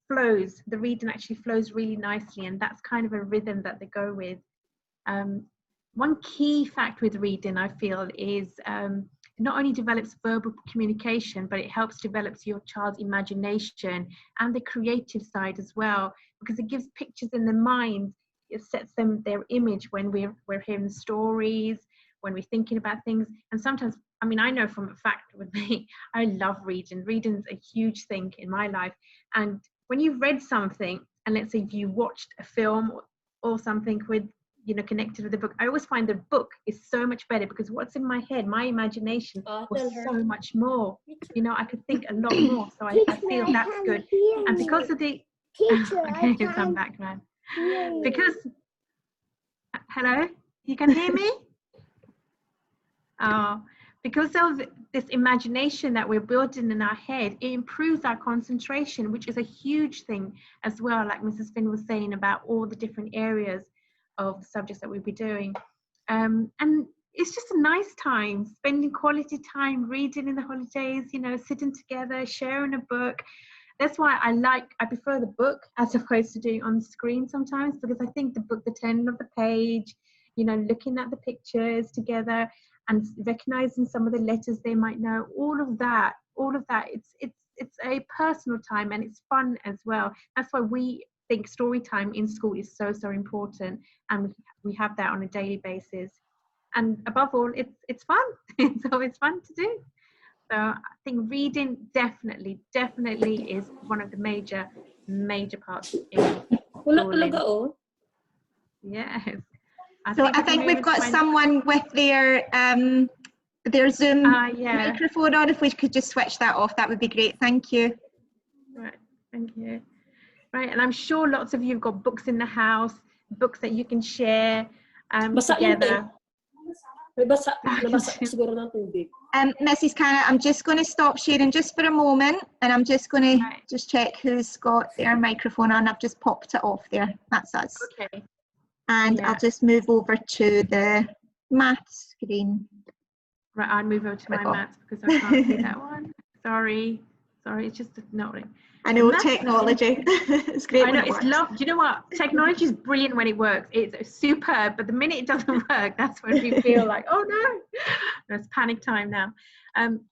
[SPEAKER 2] flows. The reading actually flows really nicely, and that's kind of a rhythm that they go with. One key fact with reading, I feel, is it not only develops verbal communication, but it helps develop your child's imagination and the creative side as well, because it gives pictures in their mind. it sets them their image when we're hearing stories, when we're thinking about things. And sometimes, I mean, I know from a fact with me, I love reading. Reading's a huge thing in my life. And when you've read something, and let's say if you watched a film or something with, you know, connected with the book, I always find the book is so much better, because what's in my head, my imagination was so much more. You know, I could think a lot more. So I feel that's good. And because of the okay, some background. Because hello, you can hear me? Because of this imagination that we're building in our head, it improves our concentration, which is a huge thing as well, like Mrs. Finn was saying about all the different areas of the subjects that we'll be doing. And it's just a nice time, spending quality time reading in the holidays, you know, sitting together, sharing a book. That's why I prefer the book as opposed to doing it on the screen sometimes, because I think the book, the turning of the page, you know, looking at the pictures together and recognizing some of the letters they might know, all of that, it's a personal time, and it's fun as well. That's why we think story time in school is so important, and we have that on a daily basis. And above all, it's fun. It's always fun to do. So I think reading definitely is one of the major parts in schooling. Yes.
[SPEAKER 1] So I think we've got someone with their Zoom microphone on. If we could just switch that off, that would be great. Thank you.
[SPEAKER 2] Right, thank you. Right, and I'm sure lots of you have got books in the house, books that you can share together.
[SPEAKER 1] Mrs. Canna, I'm just going to stop sharing just for a moment, and I'm just going to just check who's got their microphone on. I've just popped it off there. That's us.
[SPEAKER 2] Okay.
[SPEAKER 1] And I'll just move over to the maths screen.
[SPEAKER 2] Right, I'll move over to my maths because I can't see that one. Sorry, it's just not.
[SPEAKER 1] I know, technology. It's great.
[SPEAKER 2] I know, it's love. Do you know what? Technology is brilliant when it works. It's superb, but the minute it doesn't work, that's when we feel like, oh no, it's panic time now.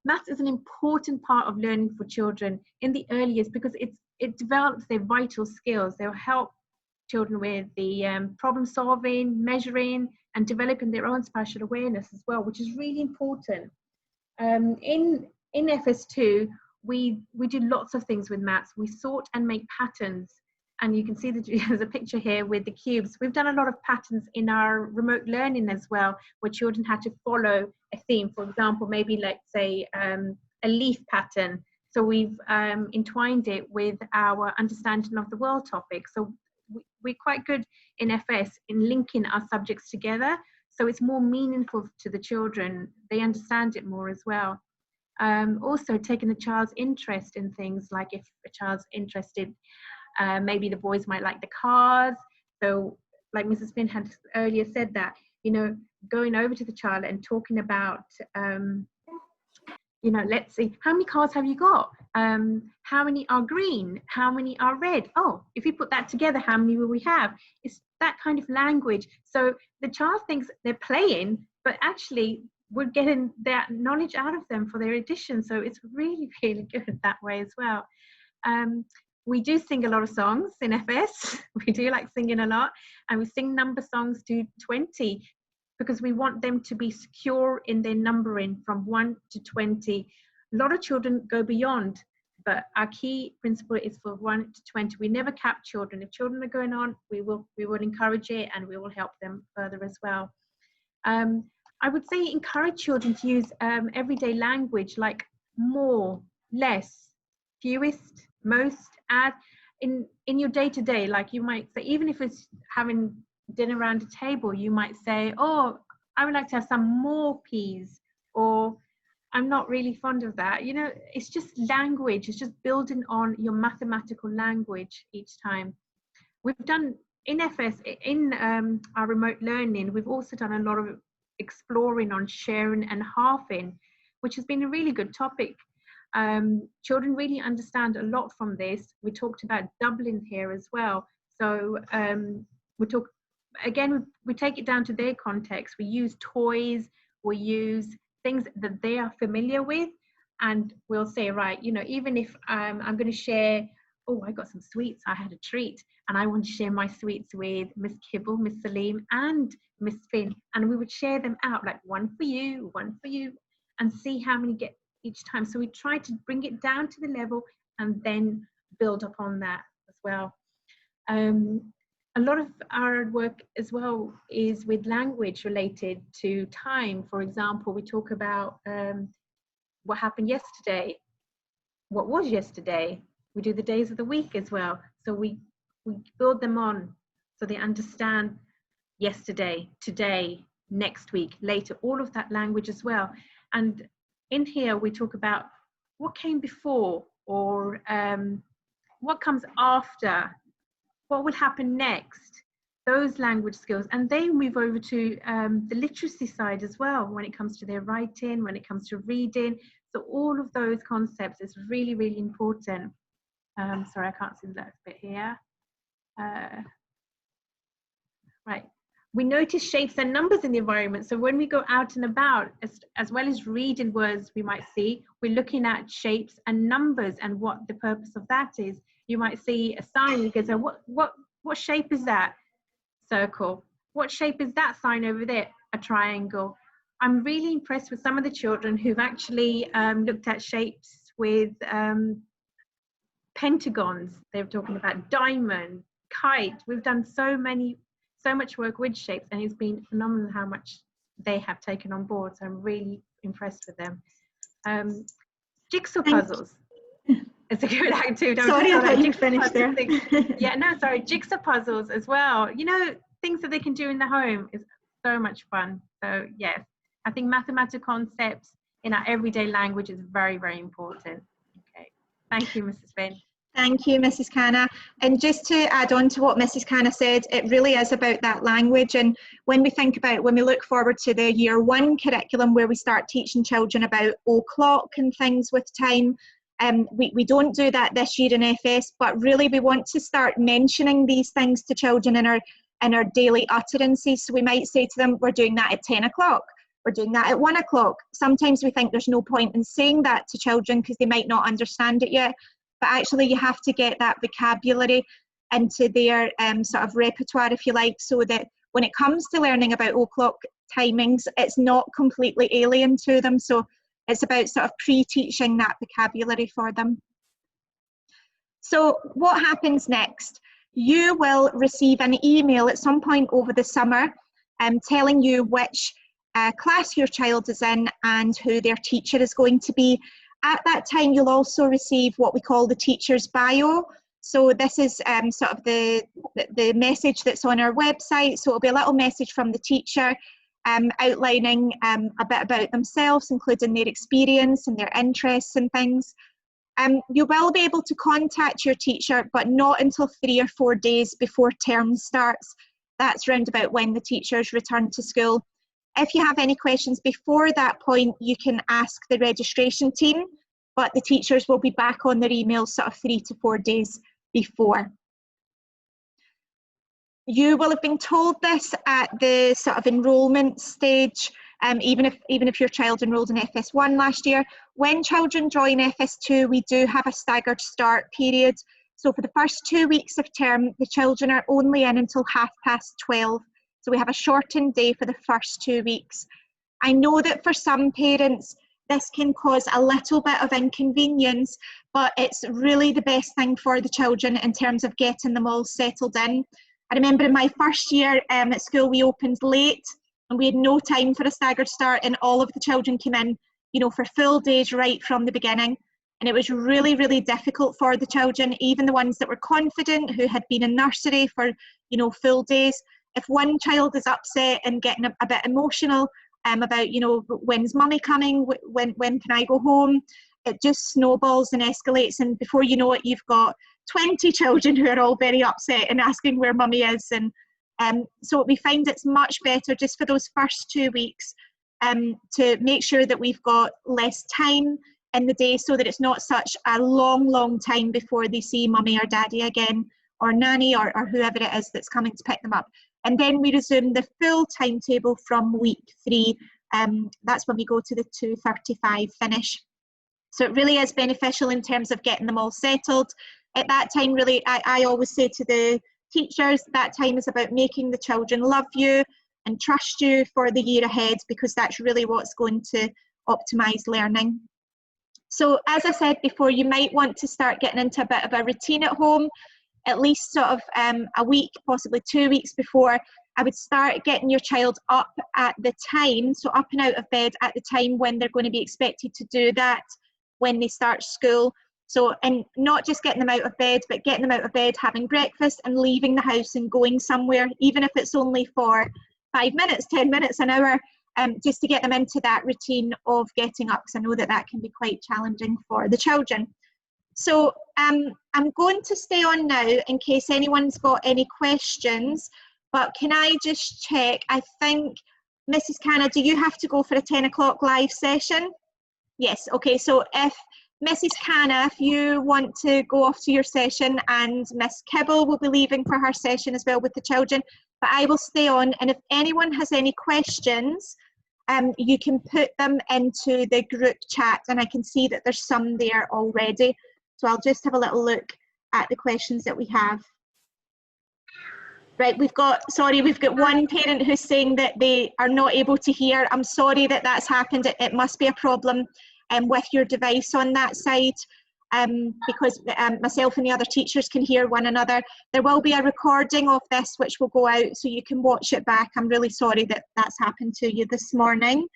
[SPEAKER 2] Maths is an important part of learning for children in the early years, because it develops their vital skills. They'll help children with the problem solving, measuring, and developing their own spatial awareness as well, which is really important. In FS2, we do lots of things with maths. We sort and make patterns, and you can see that there's a picture here with the cubes. We've done a lot of patterns in our remote learning as well, where children had to follow a theme. For example, maybe let's say a leaf pattern. So we've entwined it with our understanding of the world topic. So we're quite good in FS in linking our subjects together, so it's more meaningful to the children. They understand it more as well. Also taking the child's interest in things, like if a child's interested, maybe the boys might like the cars. So like Mrs. Finn had earlier said, that, you know, going over to the child and talking about, you know, let's see, how many cars have you got? How many are green? How many are red? Oh, if you put that together, how many will we have? It's that kind of language. So the child thinks they're playing, but actually we're getting that knowledge out of them for their addition. So it's really good that way as well. We do sing a lot of songs in FS. We do like singing a lot, and we sing number songs to 20, because we want them to be secure in their numbering from 1 to 20. A lot of children go beyond, but our key principle is for 1 to 20. We never cap children. If children are going on, we will encourage it, and we will help them further as well. I would say encourage children to use everyday language, like more, less, fewest, most, add. In your day-to-day, like you might say, even if it's having dinner around a table, you might say, oh, I would like to have some more peas, or I'm not really fond of that. You know, it's just language. It's just building on your mathematical language each time. We've done in FS, in our remote learning, we've also done a lot of exploring on sharing and halving, which has been a really good topic. Children really understand a lot from this. We talked about doubling here as well. So we take it down to their context. We use toys, we use things that they are familiar with, and we'll say, right, you know, even if I'm going to share oh, I got some sweets, I had a treat, and I want to share my sweets with Miss Kibble, Miss Salim, and Miss Finn, and we would share them out, like one for you, and see how many get each time. So we try to bring it down to the level and then build upon that as well. A lot of our work as well is with language related to time. For example, we talk about what happened yesterday, what was yesterday. We do the days of the week as well. So we build them on so they understand yesterday, today, next week, later, all of that language as well. And in here we talk about what came before, or what comes after, what will happen next, those language skills. And they move over to the literacy side as well, when it comes to their writing, when it comes to reading. So all of those concepts is really, really important. Sorry, I can't see the last bit here. Right. We notice shapes and numbers in the environment. So when we go out and about, as well as reading words we might see, we're looking at shapes and numbers and what the purpose of that is. You might see a sign, you can say, what shape is that? Circle. What shape is that sign over there? A triangle. I'm really impressed with some of the children who've actually looked at shapes with pentagons. They're talking about diamond, kite. We've done so much work with shapes, and it's been phenomenal how much they have taken on board. So I'm really impressed with them. Jigsaw puzzles. It's a good activity.
[SPEAKER 1] Sorry, I thought you finished there.
[SPEAKER 2] Yeah, no, sorry. Jigsaw puzzles as well. You know, things that they can do in the home is so much fun. So yes, I think mathematical concepts in our everyday language is very, very important. Okay, thank you, Mrs. Finn.
[SPEAKER 1] Thank you, Mrs. Canna. And just to add on to what Mrs. Canna said, it really is about that language. And when we look forward to the Year 1 curriculum, where we start teaching children about o'clock and things with time, we don't do that this year in FS, but really we want to start mentioning these things to children in our daily utterances. So we might say to them, we're doing that at 10 o'clock. We're doing that at 1 o'clock. Sometimes we think there's no point in saying that to children because they might not understand it yet. But actually you have to get that vocabulary into their sort of repertoire, if you like, so that when it comes to learning about o'clock timings, it's not completely alien to them. So it's about sort of pre-teaching that vocabulary for them. So what happens next? You will receive an email at some point over the summer telling you which class your child is in and who their teacher is going to be. At that time, you'll also receive what we call the teacher's bio. So this is sort of the message that's on our website. So it'll be a little message from the teacher outlining a bit about themselves, including their experience and their interests and things. You will be able to contact your teacher, but not until 3 or 4 days before term starts. That's round about when the teachers return to school. If you have any questions before that point, you can ask the registration team, but the teachers will be back on their emails sort of 3 to 4 days before. You will have been told this at the sort of enrolment stage, even if your child enrolled in FS1 last year. When children join FS2, we do have a staggered start period. So for the first 2 weeks of term, the children are only in until 12:30. So we have a shortened day for the first 2 weeks. I know that for some parents, this can cause a little bit of inconvenience, but it's really the best thing for the children in terms of getting them all settled in. I remember in my first year at school, we opened late and we had no time for a staggered start, and all of the children came in, you know, for full days right from the beginning. And it was really, really difficult for the children, even the ones that were confident, who had been in nursery for, you know, full days. If one child is upset and getting a bit emotional about, you know, when's mummy coming, when can I go home, it just snowballs and escalates, and before you know it, you've got 20 children who are all very upset and asking where mummy is. And so we find it's much better just for those first 2 weeks to make sure that we've got less time in the day, so that it's not such a long time before they see mummy or daddy again, or nanny, or whoever it is that's coming to pick them up. And then we resume the full timetable from week 3. That's when we go to the 2:35 finish. So it really is beneficial in terms of getting them all settled, at that time, really, I always say to the teachers, that time is about making the children love you and trust you for the year ahead, because that's really what's going to optimise learning. So as I said before, you might want to start getting into a bit of a routine at home, at least sort of a week, possibly 2 weeks before. I would start getting your child up at the time, so up and out of bed at the time when they're going to be expected to do that when they start school. So, and not just getting them out of bed, but getting them out of bed, having breakfast and leaving the house and going somewhere, even if it's only for 5 minutes, 10 minutes, an hour, just to get them into that routine of getting up, because I know that that can be quite challenging for the children. So I'm going to stay on now in case anyone's got any questions, but can I just check? I think, Mrs. Canna, do you have to go for a 10 o'clock live session? Yes, okay, so if Mrs. Canna, if you want to go off to your session, and Miss Kibble will be leaving for her session as well with the children, but I will stay on, and if anyone has any questions, you can put them into the group chat, and I can see that there's some there already. So I'll just have a little look at the questions that we have. Right, we've got one parent who's saying that they are not able to hear. I'm sorry that that's happened. It must be a problem with your device on that side, because myself and the other teachers can hear one another. There will be a recording of this which will go out so you can watch it back. I'm really sorry that that's happened to you this morning.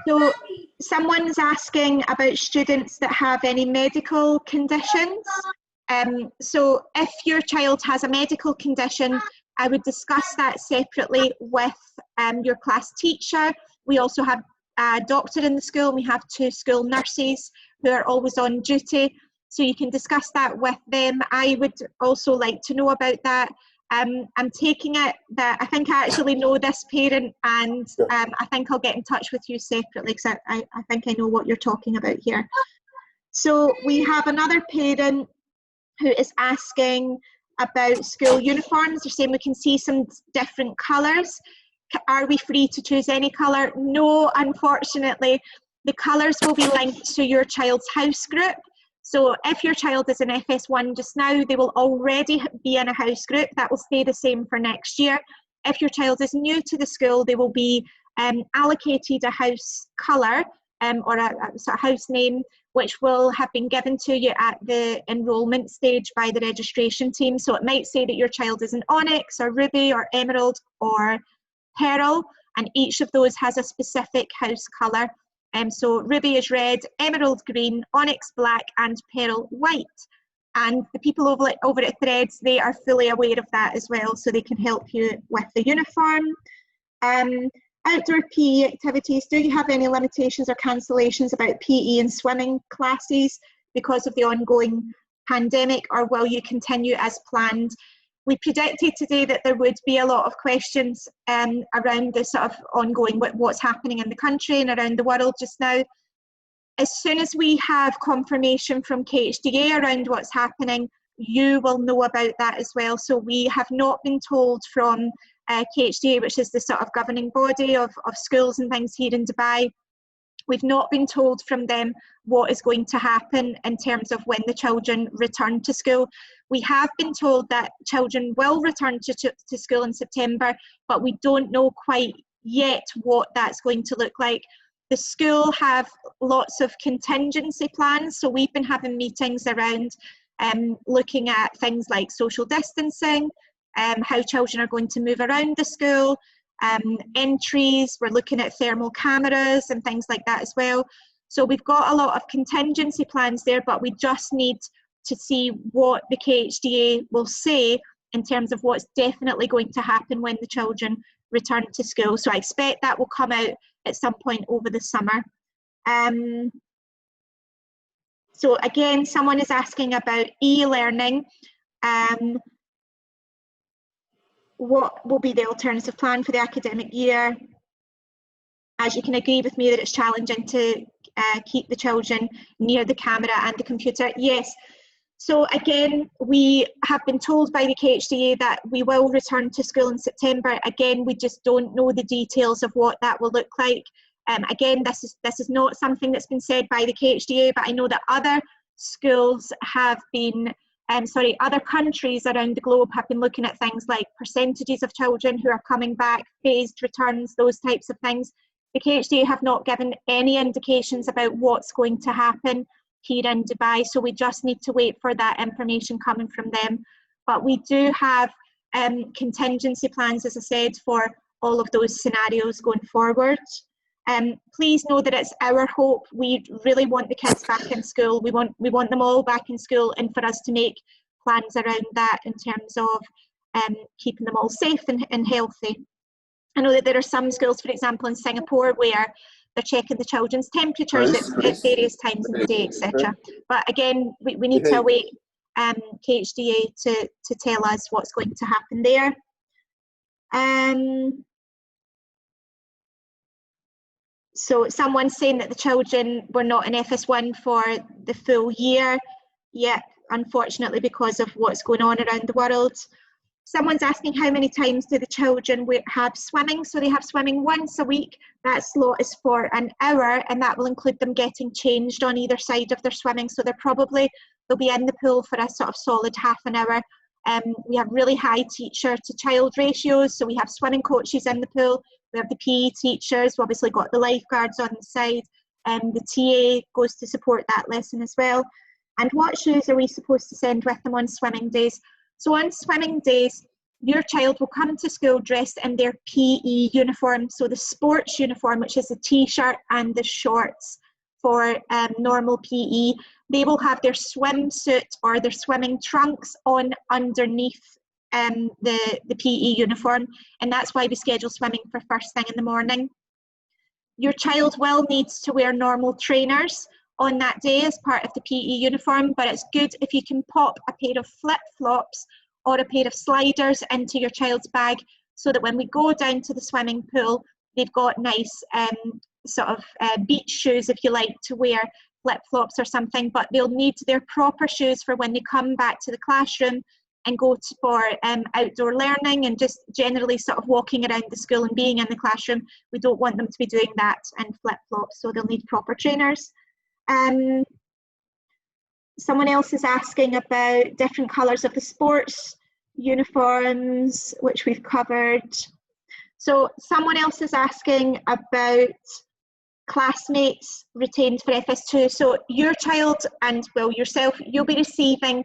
[SPEAKER 1] So someone's asking about students that have any medical conditions. So if your child has a medical condition, I would discuss that separately with your class teacher. We also have a doctor in the school, and we have 2 school nurses who are always on duty. So you can discuss that with them. I would also like to know about that. I'm taking it that I think I actually know this parent, and I think I'll get in touch with you separately, because I think I know what you're talking about here. So we have another parent who is asking about school uniforms. They're saying we can see some different colours. Are we free to choose any colour? No, unfortunately. The colours will be linked to your child's house group. So if your child is in FS1 just now, they will already be in a house group. That will stay the same for next year. If your child is new to the school, they will be allocated a house colour or a sort of house name, which will have been given to you at the enrolment stage by the registration team. So it might say that your child is in Onyx or Ruby or Emerald or Pearl, and each of those has a specific house colour. So Ruby is red, Emerald green, Onyx black, and Pearl white. And the people over at Threads, they are fully aware of that as well, so they can help you with the uniform. Outdoor PE activities, do you have any limitations or cancellations about PE and swimming classes because of the ongoing pandemic, or will you continue as planned? We predicted today that there would be a lot of questions around the sort of ongoing what's happening in the country and around the world just now. As soon as we have confirmation from KHDA around what's happening, you will know about that as well. So we have not been told from KHDA, which is the sort of governing body of schools and things here in Dubai. We've not been told from them what is going to happen in terms of when the children return to school. We have been told that children will return to school in September, but we don't know quite yet what that's going to look like. The school have lots of contingency plans, so we've been having meetings around looking at things like social distancing, how children are going to move around the school, entries, we're looking at thermal cameras and things like that as well. So we've got a lot of contingency plans there, but we just need to see what the KHDA will say in terms of what's definitely going to happen when the children return to school. So I expect that will come out at some point over the summer. So again, someone is asking about e-learning. What will be the alternative plan for the academic year? As you can agree with me that it's challenging to keep the children near the camera and the computer. Yes. So again, we have been told by the KHDA that we will return to school in September. Again, we just don't know the details of what that will look like. Again, this is not something that's been said by the KHDA, but I know that other schools have been, other countries around the globe have been looking at things like percentages of children who are coming back, phased returns, those types of things. The KHDA have not given any indications about what's going to happen here in Dubai, so we just need to wait for that information coming from them. But we do have contingency plans, as I said, for all of those scenarios going forward. Please know that it's our hope. We really want the kids back in school. We want them all back in school, and for us to make plans around that in terms of keeping them all safe and healthy. I know that there are some schools, for example, in Singapore, where they're checking the children's temperatures at various times in the day, etc. But again, we need to await KHDA to tell us what's going to happen there. So someone's saying that the children were not in FS1 for the full year. Yet, unfortunately, because of what's going on around the world. Someone's asking how many times do the children have swimming. So they have swimming once a week. That slot is for an hour, and that will include them getting changed on either side of their swimming. So they'll be in the pool for a sort of solid half an hour. We have really high teacher to child ratios. So we have swimming coaches in the pool. We have the PE teachers. We've obviously got the lifeguards on the side. The TA goes to support that lesson as well. And what shoes are we supposed to send with them on swimming days? So on swimming days, your child will come to school dressed in their PE uniform. So the sports uniform, which is the t-shirt and the shorts for normal PE. They will have their swimsuit or their swimming trunks on underneath the PE uniform. And that's why we schedule swimming for first thing in the morning. Your child will need to wear normal trainers on that day as part of the PE uniform, but it's good if you can pop a pair of flip-flops or a pair of sliders into your child's bag, so that when we go down to the swimming pool, they've got nice beach shoes, if you like, to wear flip-flops or something, but they'll need their proper shoes for when they come back to the classroom and go for outdoor learning and just generally sort of walking around the school and being in the classroom. We don't want them to be doing that in flip-flops, so they'll need proper trainers. Someone else is asking about different colours of the sports uniforms, which we've covered. So someone else is asking about classmates retained for FS2. So your child and, well, yourself, you'll be receiving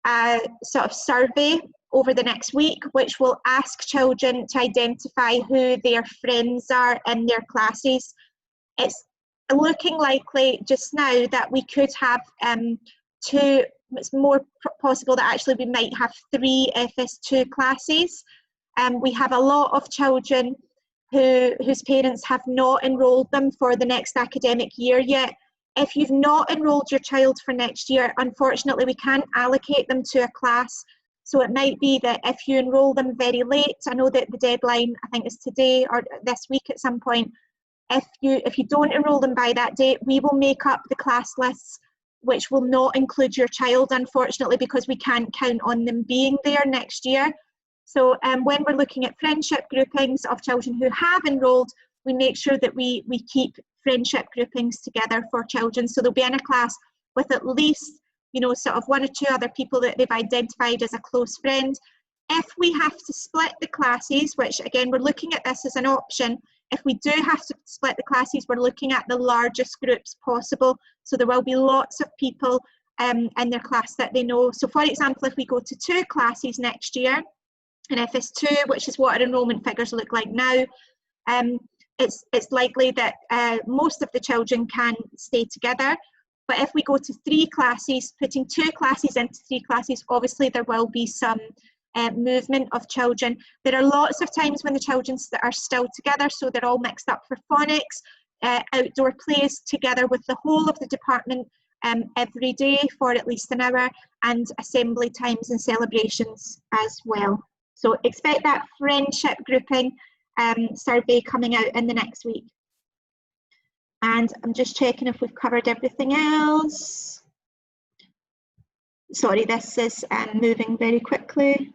[SPEAKER 1] a sort of survey over the next week, which will ask children to identify who their friends are in their classes. It's looking likely just now that we could have two. It's more possible that actually we might have 3 FS2 classes. We have a lot of children whose parents have not enrolled them for the next academic year yet. If you've not enrolled your child for next year, unfortunately we can't allocate them to a class. So it might be that if you enroll them very late, I know that the deadline, I think, is today or this week at some point. If you don't enroll them by that date, we will make up the class lists which will not include your child, unfortunately, because we can't count on them being there next year. So when we're looking at friendship groupings of children who have enrolled, we make sure that we keep friendship groupings together for children. So they'll be in a class with at least, sort of 1 or 2 other people that they've identified as a close friend. If we have to split the classes, which again, we're looking at this as an option, if we do have to split the classes, we're looking at the largest groups possible. So there will be lots of people in their class that they know. So for example, if we go to 2 classes next year in FS2, which is what our enrolment figures look like now, it's likely that most of the children can stay together. But if we go to 3 classes, putting 2 classes into 3 classes, obviously there will be some movement of children. There are lots of times when the children are still together, so they're all mixed up for phonics, outdoor plays together with the whole of the department every day for at least an hour, and assembly times and celebrations as well. So expect that friendship grouping survey coming out in the next week. And I'm just checking if we've covered everything else. Sorry, this is moving very quickly.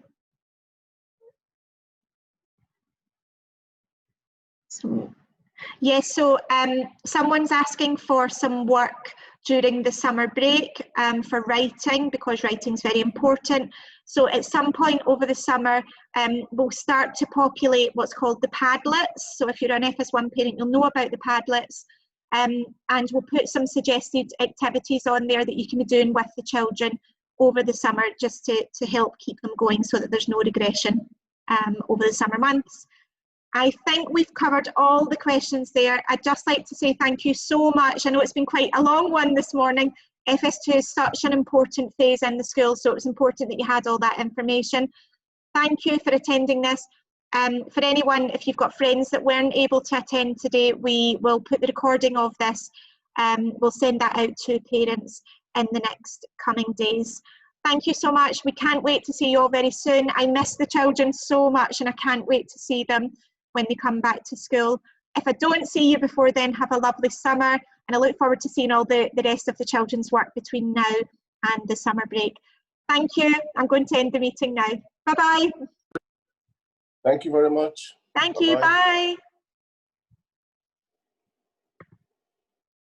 [SPEAKER 1] So, yes, so someone's asking for some work during the summer break for writing, because writing is very important. So at some point over the summer, we'll start to populate what's called the Padlets. So if you're an FS1 parent, you'll know about the Padlets. And we'll put some suggested activities on there that you can be doing with the children over the summer, just to help keep them going so that there's no regression over the summer months. I think we've covered all the questions there. I'd just like to say thank you so much. I know it's been quite a long one this morning. FS2 is such an important phase in the school, so it's important that you had all that information. Thank you for attending this. For anyone, if you've got friends that weren't able to attend today, we will put the recording of this. We'll send that out to parents in the next coming days. Thank you so much. We can't wait to see you all very soon. I miss the children so much, and I can't wait to see them when they come back to school. If I don't see you before then, have a lovely summer, and I look forward to seeing all the rest of the children's work between now and the summer break. Thank you. I'm going to end the meeting now. Bye-bye.
[SPEAKER 7] Thank you very much.
[SPEAKER 1] Thank you. Bye.